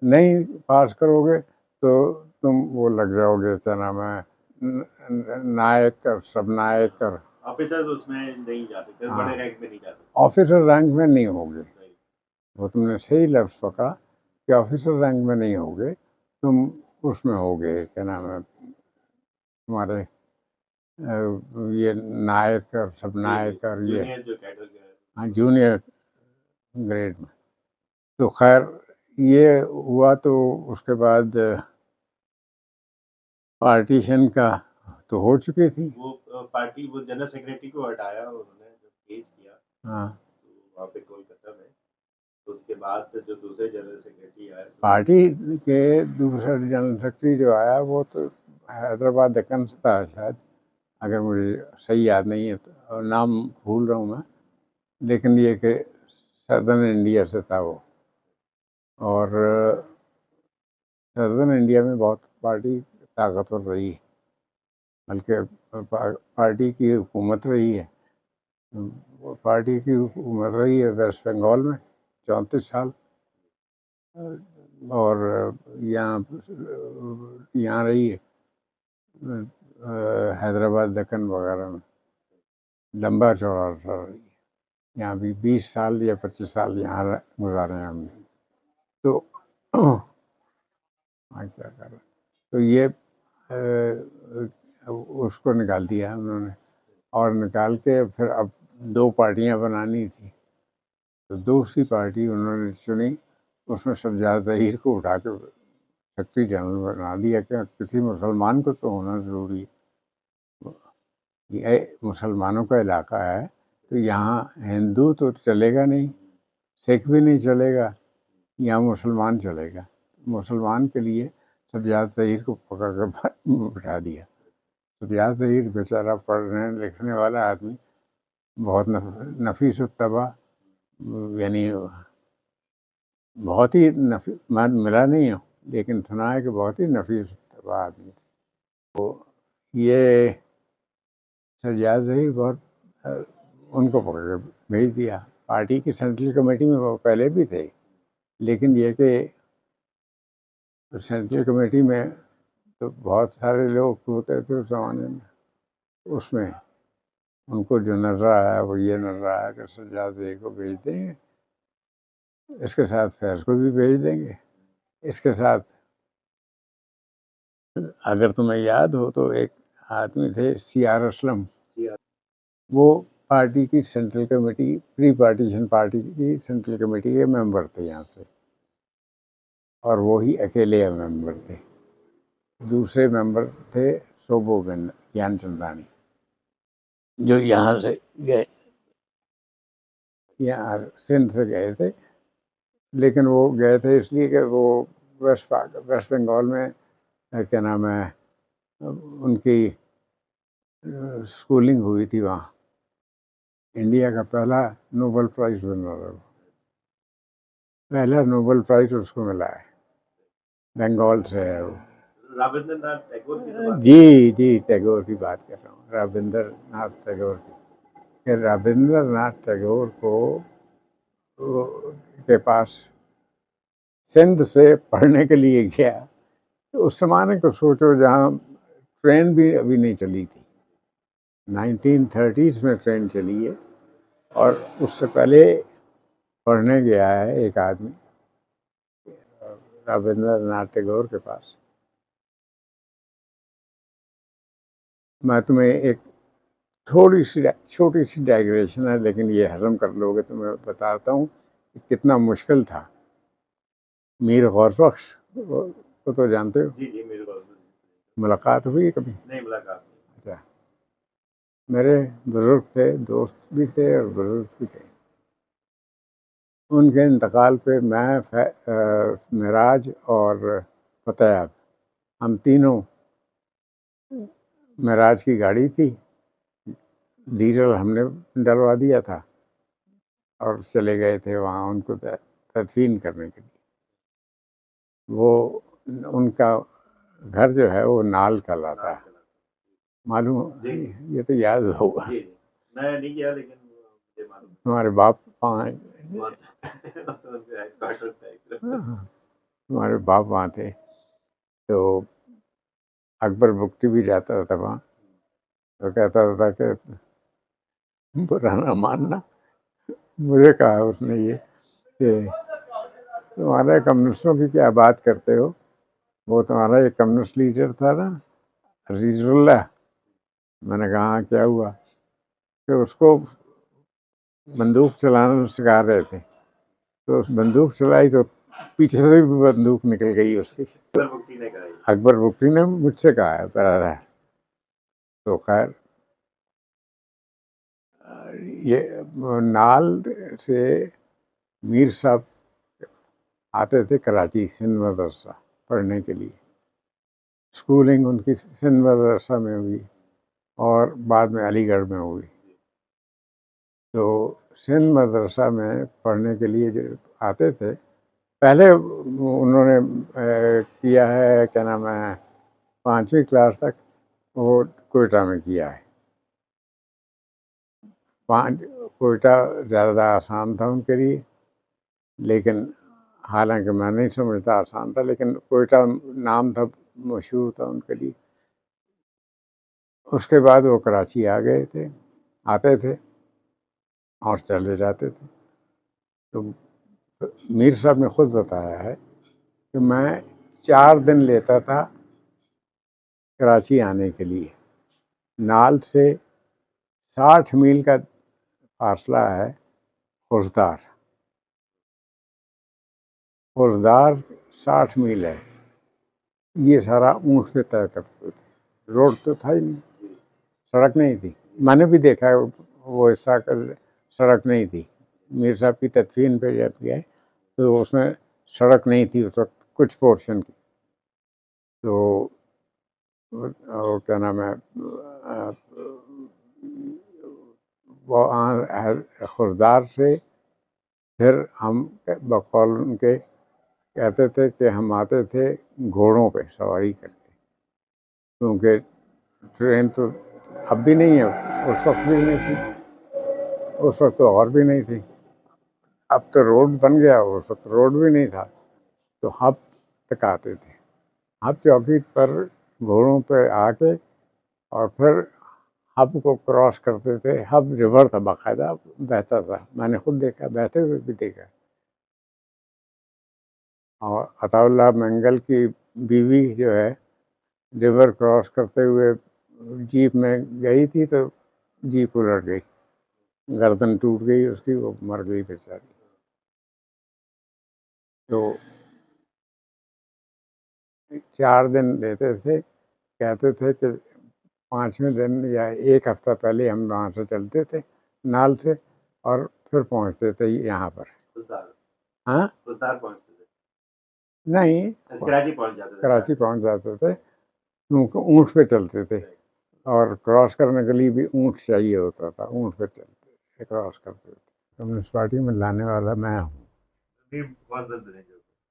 [SPEAKER 1] نہیں پاس کرو گے تو تم وہ لگ جاؤ گے, کیا نام ہے, نائک اور سب نائک اور
[SPEAKER 2] آفیسرز اس میں نہیں جا سکتے, بڑے رینک میں نہیں جا سکتے.
[SPEAKER 1] آفیسر رینک میں نہیں ہوگے. وہ تم نے صحیح لفظ پکڑا کہ آفیسر رینک میں نہیں ہوگے, تم اس میں ہوگے, کیا نام ہے, تمہارے یہ نائک اور سب نائک اور یہ ہاں جونیئر گریڈ میں. تو خیر یہ ہوا. تو اس کے بعد پارٹیشن کا تو ہو چکی تھی.
[SPEAKER 2] وہ پارٹی وہ جنرل سیکریٹری کو ہٹایا انہوں نے, جو چینج کیا.
[SPEAKER 1] ہاں,
[SPEAKER 2] وہاں پہ کولکتہ میں. اس کے بعد جو دوسرے جنرل سیکریٹری آئے,
[SPEAKER 1] پارٹی کے دوسرا جنرل سیکریٹری جو آیا وہ تو حیدرآباد دکن سے تھا شاید, اگر مجھے صحیح یاد نہیں ہے, تو نام بھول رہا ہوں میں, لیکن یہ کہ سدرن انڈیا سے تھا وہ. اور سدرن انڈیا میں بہت پارٹی طاقتور رہی, بلکہ پارٹی کی حکومت رہی ہے. پارٹی کی حکومت رہی ہے ویسٹ بنگال میں 34 سال, اور یہاں رہی ہے حیدرآباد دکن وغیرہ میں لمبا چوڑا عرصہ رہی ہے. یہاں بھی 20 سال یا 25 سال یہاں گزارے ہیں ہم نے. تو کیا کر رہا, تو یہ اس کو نکال دیا انہوں نے, اور نکال کے پھر اب 2 پارٹیاں بنانی تھی. تو دوسری پارٹی انہوں نے چنی, اس میں سجاد ظہیر کو اٹھا کے سیکرٹری جنرل بنا دیا کہ کسی مسلمان کو تو ہونا ضروری ہے. یہ مسلمانوں کا علاقہ ہے تو یہاں ہندو تو چلے گا نہیں, سکھ بھی نہیں چلے گا, یہاں مسلمان چلے گا. مسلمان کے لیے سجاد ظہیر کو پکڑ کر بٹھا دیا. سجاد ظہیر بیچارہ پڑھنے لکھنے والا آدمی, بہت نفیس الطبع, یعنی بہت ہی میں ملا نہیں ہوں لیکن سنا ہے کہ بہت ہی نفیس الطبع آدمی. تو یہ سجاد ظہیر بہت ان کو پکڑ کے بھیج دیا. پارٹی کی سینٹرل کمیٹی میں وہ پہلے بھی تھے, لیکن یہ کہ سینٹرل کمیٹی میں تو بہت سارے لوگ ہوتے تھے اس زمانے میں, اس میں ان کو جو نظر آیا وہ یہ نظر آیا کہ سجاد ظہیر کو بھیج دیں گے, اس کے ساتھ فیض کو بھی بھیج دیں گے. اس کے ساتھ اگر تمہیں یاد ہو تو ایک آدمی تھے سی آر اسلم, وہ پارٹی کی central committee, pre partition party کی سینٹرل کمیٹی کے ممبر تھے یہاں سے, اور وہی اکیلے ممبر تھے. دوسرے ممبر تھے صوبو گیان چندانی, جو یہاں سے گئے, یہاں سندھ سے گئے تھے, لیکن وہ گئے تھے اس لیے کہ وہ ویسٹ بنگال میں کیا نام ہے ان کی اسکولنگ ہوئی تھی وہاں. انڈیا کا پہلا نوبل پرائز ونر ہے, پہلا نوبل پرائز اس کو ملا ہے, بنگال سے ہے وہ.
[SPEAKER 2] رابندر ناتھ ٹیگور
[SPEAKER 1] جی ٹیگور کی بات کر رہا ہوں, رابندر ناتھ ٹیگور کی. کہ رابندر ناتھ ٹیگور کے پاس سندھ سے پڑھنے کے لیے گیا. تو اس زمانے کو سوچو جہاں ٹرین بھی ابھی نہیں چلی تھی, 1930s میں ٹرین چلی ہے, اور اس سے پہلے پڑھنے گیا ہے ایک آدمی رابندر ناتھ ٹیگور کے پاس. میں تمہیں ایک چھوٹی سی ڈائگریشن ہے, لیکن یہ ہضم کر لو گے تو میں بتاتا ہوں کہ کتنا مشکل تھا. میر غور بخش کو تو جانتے ہو؟
[SPEAKER 2] جی میر غور بخش.
[SPEAKER 1] ملاقات ہوئی کبھی؟
[SPEAKER 2] نہیں ملاقات.
[SPEAKER 1] اچھا, میرے بزرگ تھے, دوست بھی تھے اور بزرگ بھی تھے. ان کے انتقال پہ میں, معراج اور فتح یاب, ہم تینوں معراج کی گاڑی تھی، ڈیزل ہم نے ڈلوا دیا تھا اور چلے گئے تھے وہاں ان کو تدفین کرنے کے لیے. وہ ان کا گھر جو ہے وہ نال کہلاتا ہے، معلوم؟ یہ تو یاد ہوگا.
[SPEAKER 2] میں نہیں کیا لیکن
[SPEAKER 1] تمہارے باپ وہاں تمہارے باپ وہاں تھے. تو اکبر بگٹی بھی جاتا تھا وہاں، تو کہتا تھا کہ برا نہ ماننا. مجھے کہا اس نے یہ کہ تمہارے کمیونسٹوں کی کیا بات کرتے ہو، وہ تمہارا ایک کمیونسٹ لیڈر تھا نا عزیز اللہ. میں نے کہا کیا ہوا؟ کہ اس کو بندوق چلانا سکھا رہے تھے، تو اس بندوق چلائی تو پیچھے سے بھی بندوق نکل گئی اس کی. اکبر بگٹی نے مجھ سے کہا ہے برادر. تو خیر یہ نال سے میر صاحب آتے تھے کراچی سندھ مدرسہ پڑھنے کے لیے. اسکولنگ ان کی سندھ مدرسہ میں ہوئی اور بعد میں علی گڑھ میں ہوئی. تو سندھ مدرسہ میں پڑھنے کے لیے جو آتے تھے، پہلے انہوں نے کیا ہے کیا نام ہے 5ویں کلاس تک وہ کوئٹہ میں کیا ہے. کوئٹہ زیادہ آسان تھا ان کے لیے، لیکن حالانکہ میں نہیں سمجھتا آسان تھا، لیکن کوئٹہ نام تھا، مشہور تھا ان کے لیے. اس کے بعد وہ کراچی آتے تھے اور چلے جاتے تھے. تو میر صاحب نے خود بتایا ہے کہ میں 4 دن لیتا تھا کراچی آنے کے لیے. نال سے 60 میل کا فاصلہ ہے خوزدار. 60 میل ہے. یہ سارا اونٹ سے طے کرتے تھے. روڈ تو تھا ہی نہیں، سڑک نہیں تھی. میں نے بھی دیکھا ہے وہ حصہ سڑک نہیں تھی. میر صاحب کی تدفین پہ جب گئے تو اس میں سڑک نہیں تھی اس وقت، کچھ پورشن کی. تو کیا نام ہے وہ خوزدار سے پھر ہم بقول ان کے کہتے تھے کہ ہم آتے تھے گھوڑوں پہ سواری کر کے، کیونکہ ٹرین تو اب بھی نہیں ہے، اس وقت بھی نہیں تھی، اس وقت تو اور بھی نہیں تھی. اب تو روڈ بن گیا، اس وقت روڈ بھی نہیں تھا. تو ہب تک آتے تھے. ہب چوکی پر گھوڑوں پہ آ کے اور پھر ہب کو کراس کرتے تھے. ہب ریور تھا، باقاعدہ بہتا تھا، میں نے خود دیکھا، بہتے ہوئے بھی دیکھا. اور عطا اللہ منگل کی بیوی جو ہے ریور کراس کرتے ہوئے جیپ میں گئی تھی تو جیپ الٹ گئی، گردن ٹوٹ گئی اس کی، وہ مر گئی بیچاری. تو 4 دن لیتے تھے. کہتے تھے کہ 5ویں دن یا 1 ہفتہ پہلے ہم وہاں سے چلتے تھے نال سے اور پھر پہنچتے تھے یہاں پر. ہاں نہیں، کراچی پہنچ جاتے تھے کیونکہ اونٹ پہ چلتے تھے اور کراس کرنے کے لیے بھی اونٹ چاہیے ہوتا تھا. اونٹ پہ چلتے تھے، کراس کرتے تھے. کمیونسٹ پارٹی میں لانے والا میں ہوں.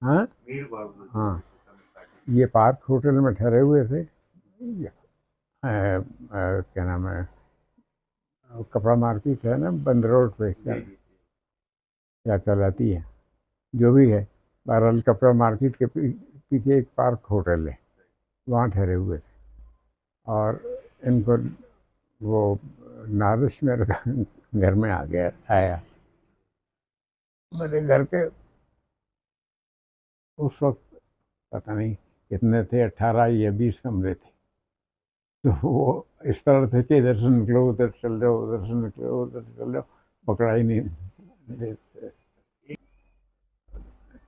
[SPEAKER 1] ہاں ہاں. یہ پارک ہوٹل میں ٹھہرے ہوئے تھے. کیا نام ہے کپڑا مارکیٹ ہے نا بند روڈ پہ، کیا کہلاتی ہے جو بھی ہے، بہرحال کپڑا مارکیٹ کے پیچھے ایک پارک ہوٹل ہے، وہاں ٹھہرے ہوئے تھے. اور ان کو وہ نازش میرے گھر میں آیا. میرے گھر کے اس وقت پتہ نہیں کتنے تھے، 18 یا 20 کمرے تھے. تو وہ اس طرح تھے کہ ادھر سے نکلو ادھر چل جاؤ، ادھر سے نکلو ادھر چل جاؤ، پکڑا ہی نہیں دیتے.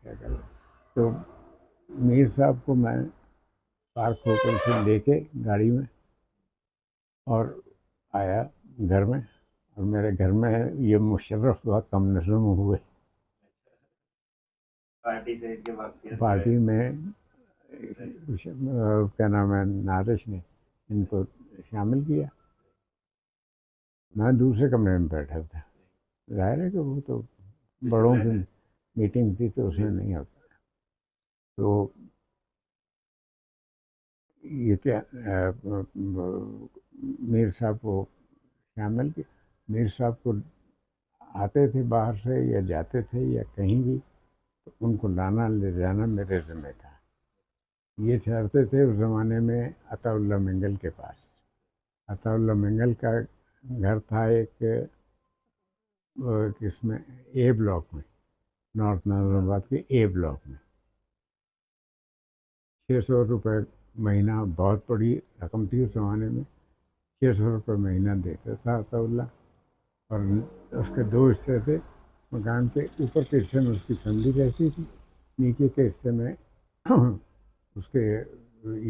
[SPEAKER 1] کیا کریں. تو میر صاحب کو میں پارک ہوٹل سے لے کے گاڑی میں اور آیا گھر میں، اور میرے گھر میں یہ مشرف ہوا کمیونزم ہوئے. پارٹی میں کیا نام ہے نارش نے ان کو شامل کیا. میں دوسرے کمرے میں بیٹھا تھا. ظاہر ہے کہ وہ تو بڑوں کی میٹنگ تھی تو اس میں نہیں ہوتا. تو یہ کیا میر صاحب کو شامل کیا. میر صاحب کو آتے تھے باہر سے یا جاتے تھے یا کہیں بھی تو ان کو لانا لے جانا میرے ذمہ تھا. یہ ٹھہرتے تھے اس زمانے میں عطا اللہ منگل کے پاس. عطا اللہ منگل کا گھر تھا ایک کس میں اے بلاک میں، نارتھ ناظر آباد کے اے بلاک میں. 600 روپے مہینہ بہت بڑی رقم تھی اس زمانے میں. 600 روپے مہینہ دیتا تھا عطا اللہ. اور اس کے 2 حصے تھے. مکان کے اوپر کے حصے میں اس کی فیملی رہتی تھی، نیچے کے حصے میں اس کے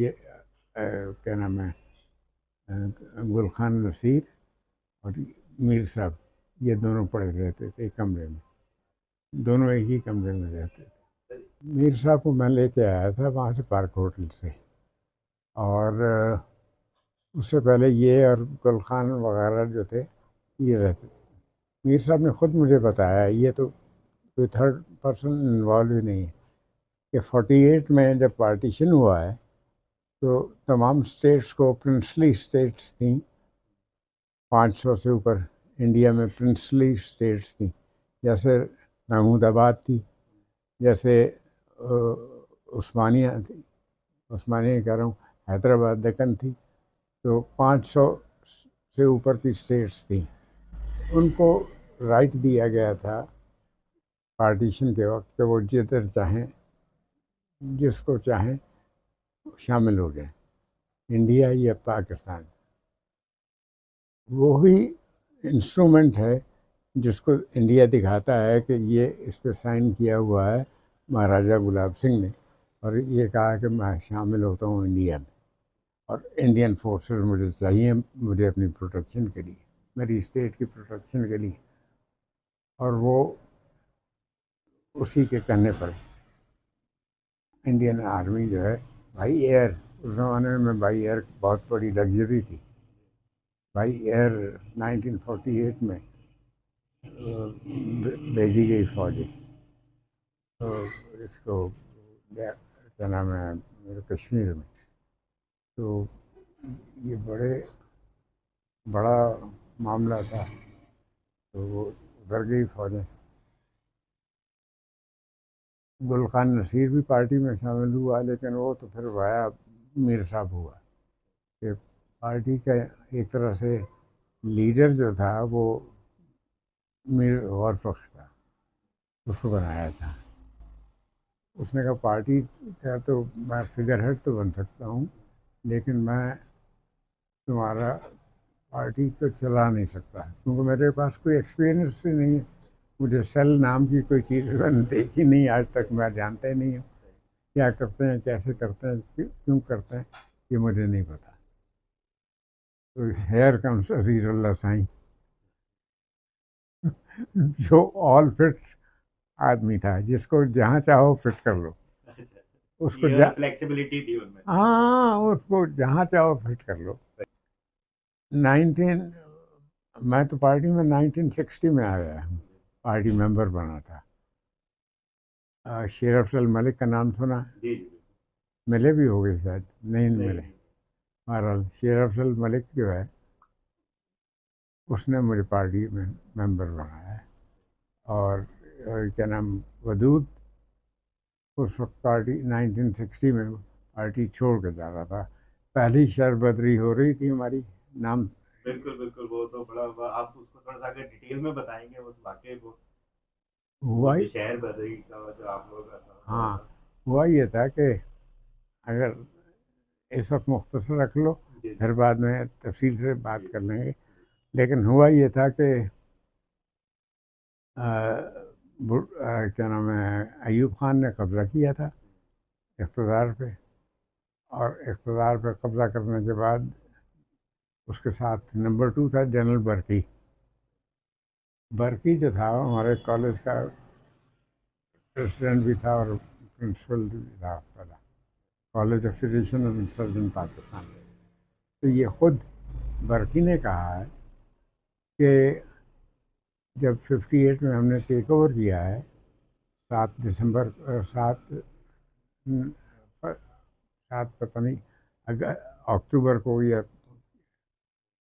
[SPEAKER 1] یہ کیا نام ہے گل خان نصیر اور میر صاحب، یہ دونوں پڑے رہتے تھے ایک کمرے میں. دونوں ایک ہی کمرے میں رہتے تھے. میر صاحب کو میں لے کے آیا تھا وہاں سے پارک ہوٹل سے. اور اس سے پہلے یہ اور گل خان وغیرہ جو تھے یہ رہتے تھے. میر صاحب نے خود مجھے بتایا، یہ تو کوئی تھرڈ پرسن انوالو ہی نہیں ہے، کہ 48 میں جب پارٹیشن ہوا ہے تو تمام اسٹیٹس کو، پرنسلی اسٹیٹس تھیں 500 سے اوپر انڈیا میں، پرنسلی اسٹیٹس تھیں. جیسے محمود آباد تھی، جیسے عثمانیہ تھی، عثمانیہ کہہ رہا ہوں، حیدرآباد دکن تھی. تو 500 سے اوپر کی اسٹیٹس تھیں. ان کو رائٹ دیا گیا تھا پارٹیشن کے وقت کہ وہ جدھر چاہیں، جس کو چاہیں شامل ہو جائیں، انڈیا یا پاکستان. وہی انسٹرومنٹ ہے جس کو انڈیا دکھاتا ہے کہ یہ اس پہ سائن کیا ہوا ہے مہاراجہ گلاب سنگھ نے، اور یہ کہا کہ میں شامل ہوتا ہوں انڈیا میں، اور انڈین فورسز مجھے چاہیے، مجھے اپنی پروٹیکشن کے لیے، میری اسٹیٹ کی پروٹیکشن کے لیے. اور وہ اسی کے کہنے پر انڈین آرمی جو ہے، بھائی ایئر، اس زمانے میں بھائی ایئر بہت بڑی لگژری تھی. بھائی ایئر 1948 میں بھیجی گئی فوج تو اس کو کیا نام ہے کشمیر میں. تو یہ بڑا معاملہ تھا. تو وہ اتر گئی فوجیں. گل خان نصیر بھی پارٹی میں شامل ہوا، لیکن وہ تو پھر وایا میر صاحب ہوا کہ پارٹی کا ایک طرح سے لیڈر جو تھا وہ میر غور بخش تھا، اس کو بنایا تھا. اس نے کہا پارٹی کا تو میں فگر ہیڈ تو بن سکتا ہوں، لیکن میں تمہارا پارٹی کو چلا نہیں سکتا، کیونکہ میرے پاس کوئی ایکسپیرئنس ہی نہیں ہے. مجھے سیل نام کی کوئی چیز میں نے دیکھی نہیں آج تک، میں جانتا ہی نہیں ہوں کیا کرتے ہیں، کیسے کرتے ہیں، کیوں کرتے ہیں، یہ مجھے نہیں پتا. تو ہیئر کمس عزیز اللہ سائیں جو آل فٹ آدمی تھا، جس کو جہاں چاہو فٹ کر لو، اس کو
[SPEAKER 2] فلیکسیبلٹی تھی ان میں.
[SPEAKER 1] ہاں اس کو جہاں چاہو فٹ کر لو. 19 میں تو پارٹی میں 1960 میں آیا ہوں، پارٹی ممبر بنا تھا. شیر افضل ملک کا نام سنا؟
[SPEAKER 2] جی جی
[SPEAKER 1] ملے بھی ہو گئے شاید، نہیں ملے. بہرحال شیر افضل ملک جو ہے اس نے مجھے پارٹی میں ممبر بنایا ہے. اور کیا نام ودود اس وقت پارٹی 1960 میں پارٹی چھوڑ کے جا رہا تھا. پہلی شہر بدری ہو رہی تھی ہماری، نام
[SPEAKER 2] بالکل بالکل. وہ تو بڑا، آپ اس کو تھوڑا سا اگر ڈیٹیل میں بتائیں گے اس واقعے کو،
[SPEAKER 1] ہوا ہی.
[SPEAKER 2] شہر بدری کا جو آپ لوگ کا تھا.
[SPEAKER 1] ہاں ہوا یہ تھا کہ اگر اس وقت مختصر رکھ لو، پھر بعد میں تفصیل سے بات کر لیں گے. لیکن ہوا یہ تھا کہ کیا نام ہے ایوب خان نے قبضہ کیا تھا اقتدار پہ، اور اقتدار پہ قبضہ کرنے کے بعد اس کے ساتھ نمبر 2 تھا جنرل برکی. برکی جو تھا ہمارے کالج کا پریسیڈنٹ بھی تھا اور پرنسپل بھی تھا پہلا، college of physician and surgeon Pakistan. تو یہ خود برقی نے کہا ہے کہ جب 58 میں ہم نے ٹیک اوور کیا ہے، 7 دسمبر 7 پتہ نہیں اگر اکتوبر کو یا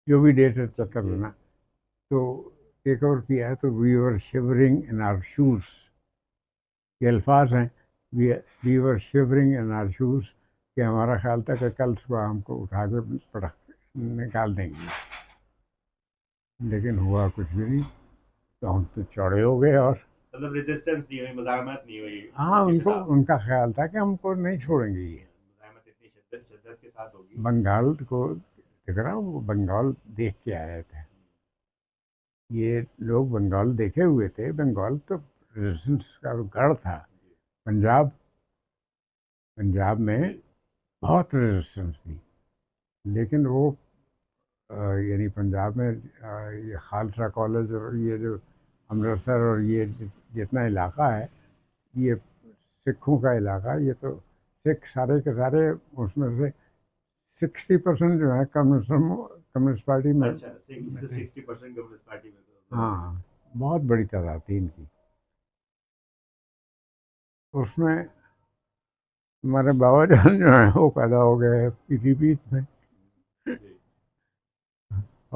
[SPEAKER 1] جو بھی ڈیٹ ہے چیک کر لینا، تو ٹیک اوور کیا ہے تو وی ور شیورنگ ان آر شوز. یہ الفاظ ہیں، وی ور شیورنگ ان آر شوز، کہ ہمارا خیال تھا کہ کل صبح ہم کو اٹھا کے نکال دیں گے، لیکن ہوا کچھ بھی نہیں. تو ہم تو چوڑے ہو گئے، اور
[SPEAKER 2] مطلب ریزسٹنس نہیں ہوئی، مزاحمت نہیں ہوئی.
[SPEAKER 1] ہاں ان کا خیال تھا کہ ہم کو نہیں چھوڑیں گے. یہ
[SPEAKER 2] مزاحمت اتنی شدت کے ساتھ ہوگی.
[SPEAKER 1] بنگال کو دیکھ رہا ہوں، وہ بنگال دیکھ کے آئے تھے. یہ لوگ بنگال دیکھے ہوئے تھے. بنگال تو ریزسٹنس کا گڑھ تھا. پنجاب میں بہت ریزسٹنس تھی، لیکن وہ یعنی پنجاب میں یہ خالصہ کالج اور یہ جو امرتسر اور یہ جتنا علاقہ ہے، یہ سکھوں کا علاقہ. یہ تو سکھ سارے کے سارے، اس میں سے 60% جو ہے کمیونسٹ پارٹی میں.
[SPEAKER 2] اچھا 60% کمیونسٹ پارٹی میں.
[SPEAKER 1] ہاں، بہت بڑی تعداد تھی ان کی. اس میں ہمارے بابا جان جو ہیں وہ پیدا ہو گئے پی ٹی پی میں،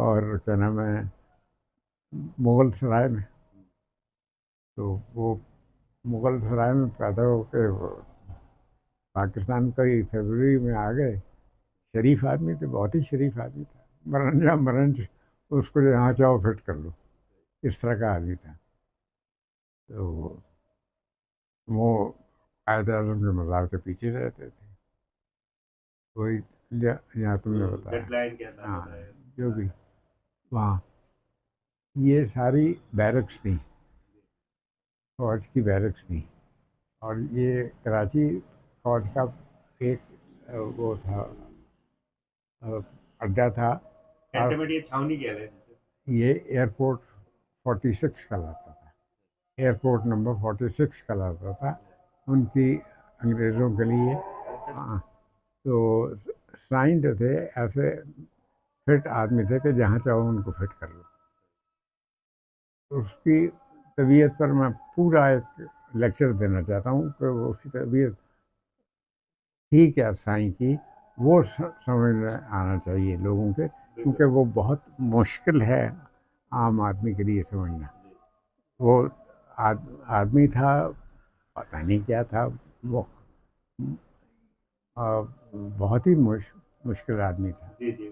[SPEAKER 1] اور کیا نام ہے مغل سرائے میں. تو وہ مغل سرائے میں پیدا ہو کے پاکستان کا ہی فیبرری میں آ گئے. شریف آدمی تھے، بہت ہی شریف آدمی تھا. مرنجا مرنج اس کو جہاں چاہو فٹ کر لو، اس طرح کا آدمی تھا. تو وہ قائد اعظم کے مزار کے پیچھے رہتے تھے. وہی جہاں تم نے بتایا، ہاں جو بھی وہاں یہ ساری بیرکس تھیں، فوج کی بیرکس تھیں. اور یہ کراچی فوج کا ایک وہ تھا، اڈا تھا.
[SPEAKER 2] چھاونی کہہ رہے ہیں.
[SPEAKER 1] یہ ایئرپورٹ 46 کہلاتا تھا. ایئرپورٹ نمبر 46 کہلاتا تھا ان کی انگریزوں کے لیے. ہاں، تو سائنڈ تھے، ایسے فٹ آدمی تھے کہ جہاں چاہو ان کو فٹ کر لو. اس کی طبیعت پر میں پورا ایک لیکچر دینا چاہتا ہوں کہ اس کی طبیعت ٹھیک ہے سائیں کی، وہ سمجھ میں آنا چاہیے لوگوں کے، کیونکہ وہ بہت مشکل ہے عام آدمی کے لیے سمجھنا. وہ آدمی تھا، پتہ نہیں کیا تھا وہ، بہت ہی مشکل آدمی تھا.
[SPEAKER 2] جی جی،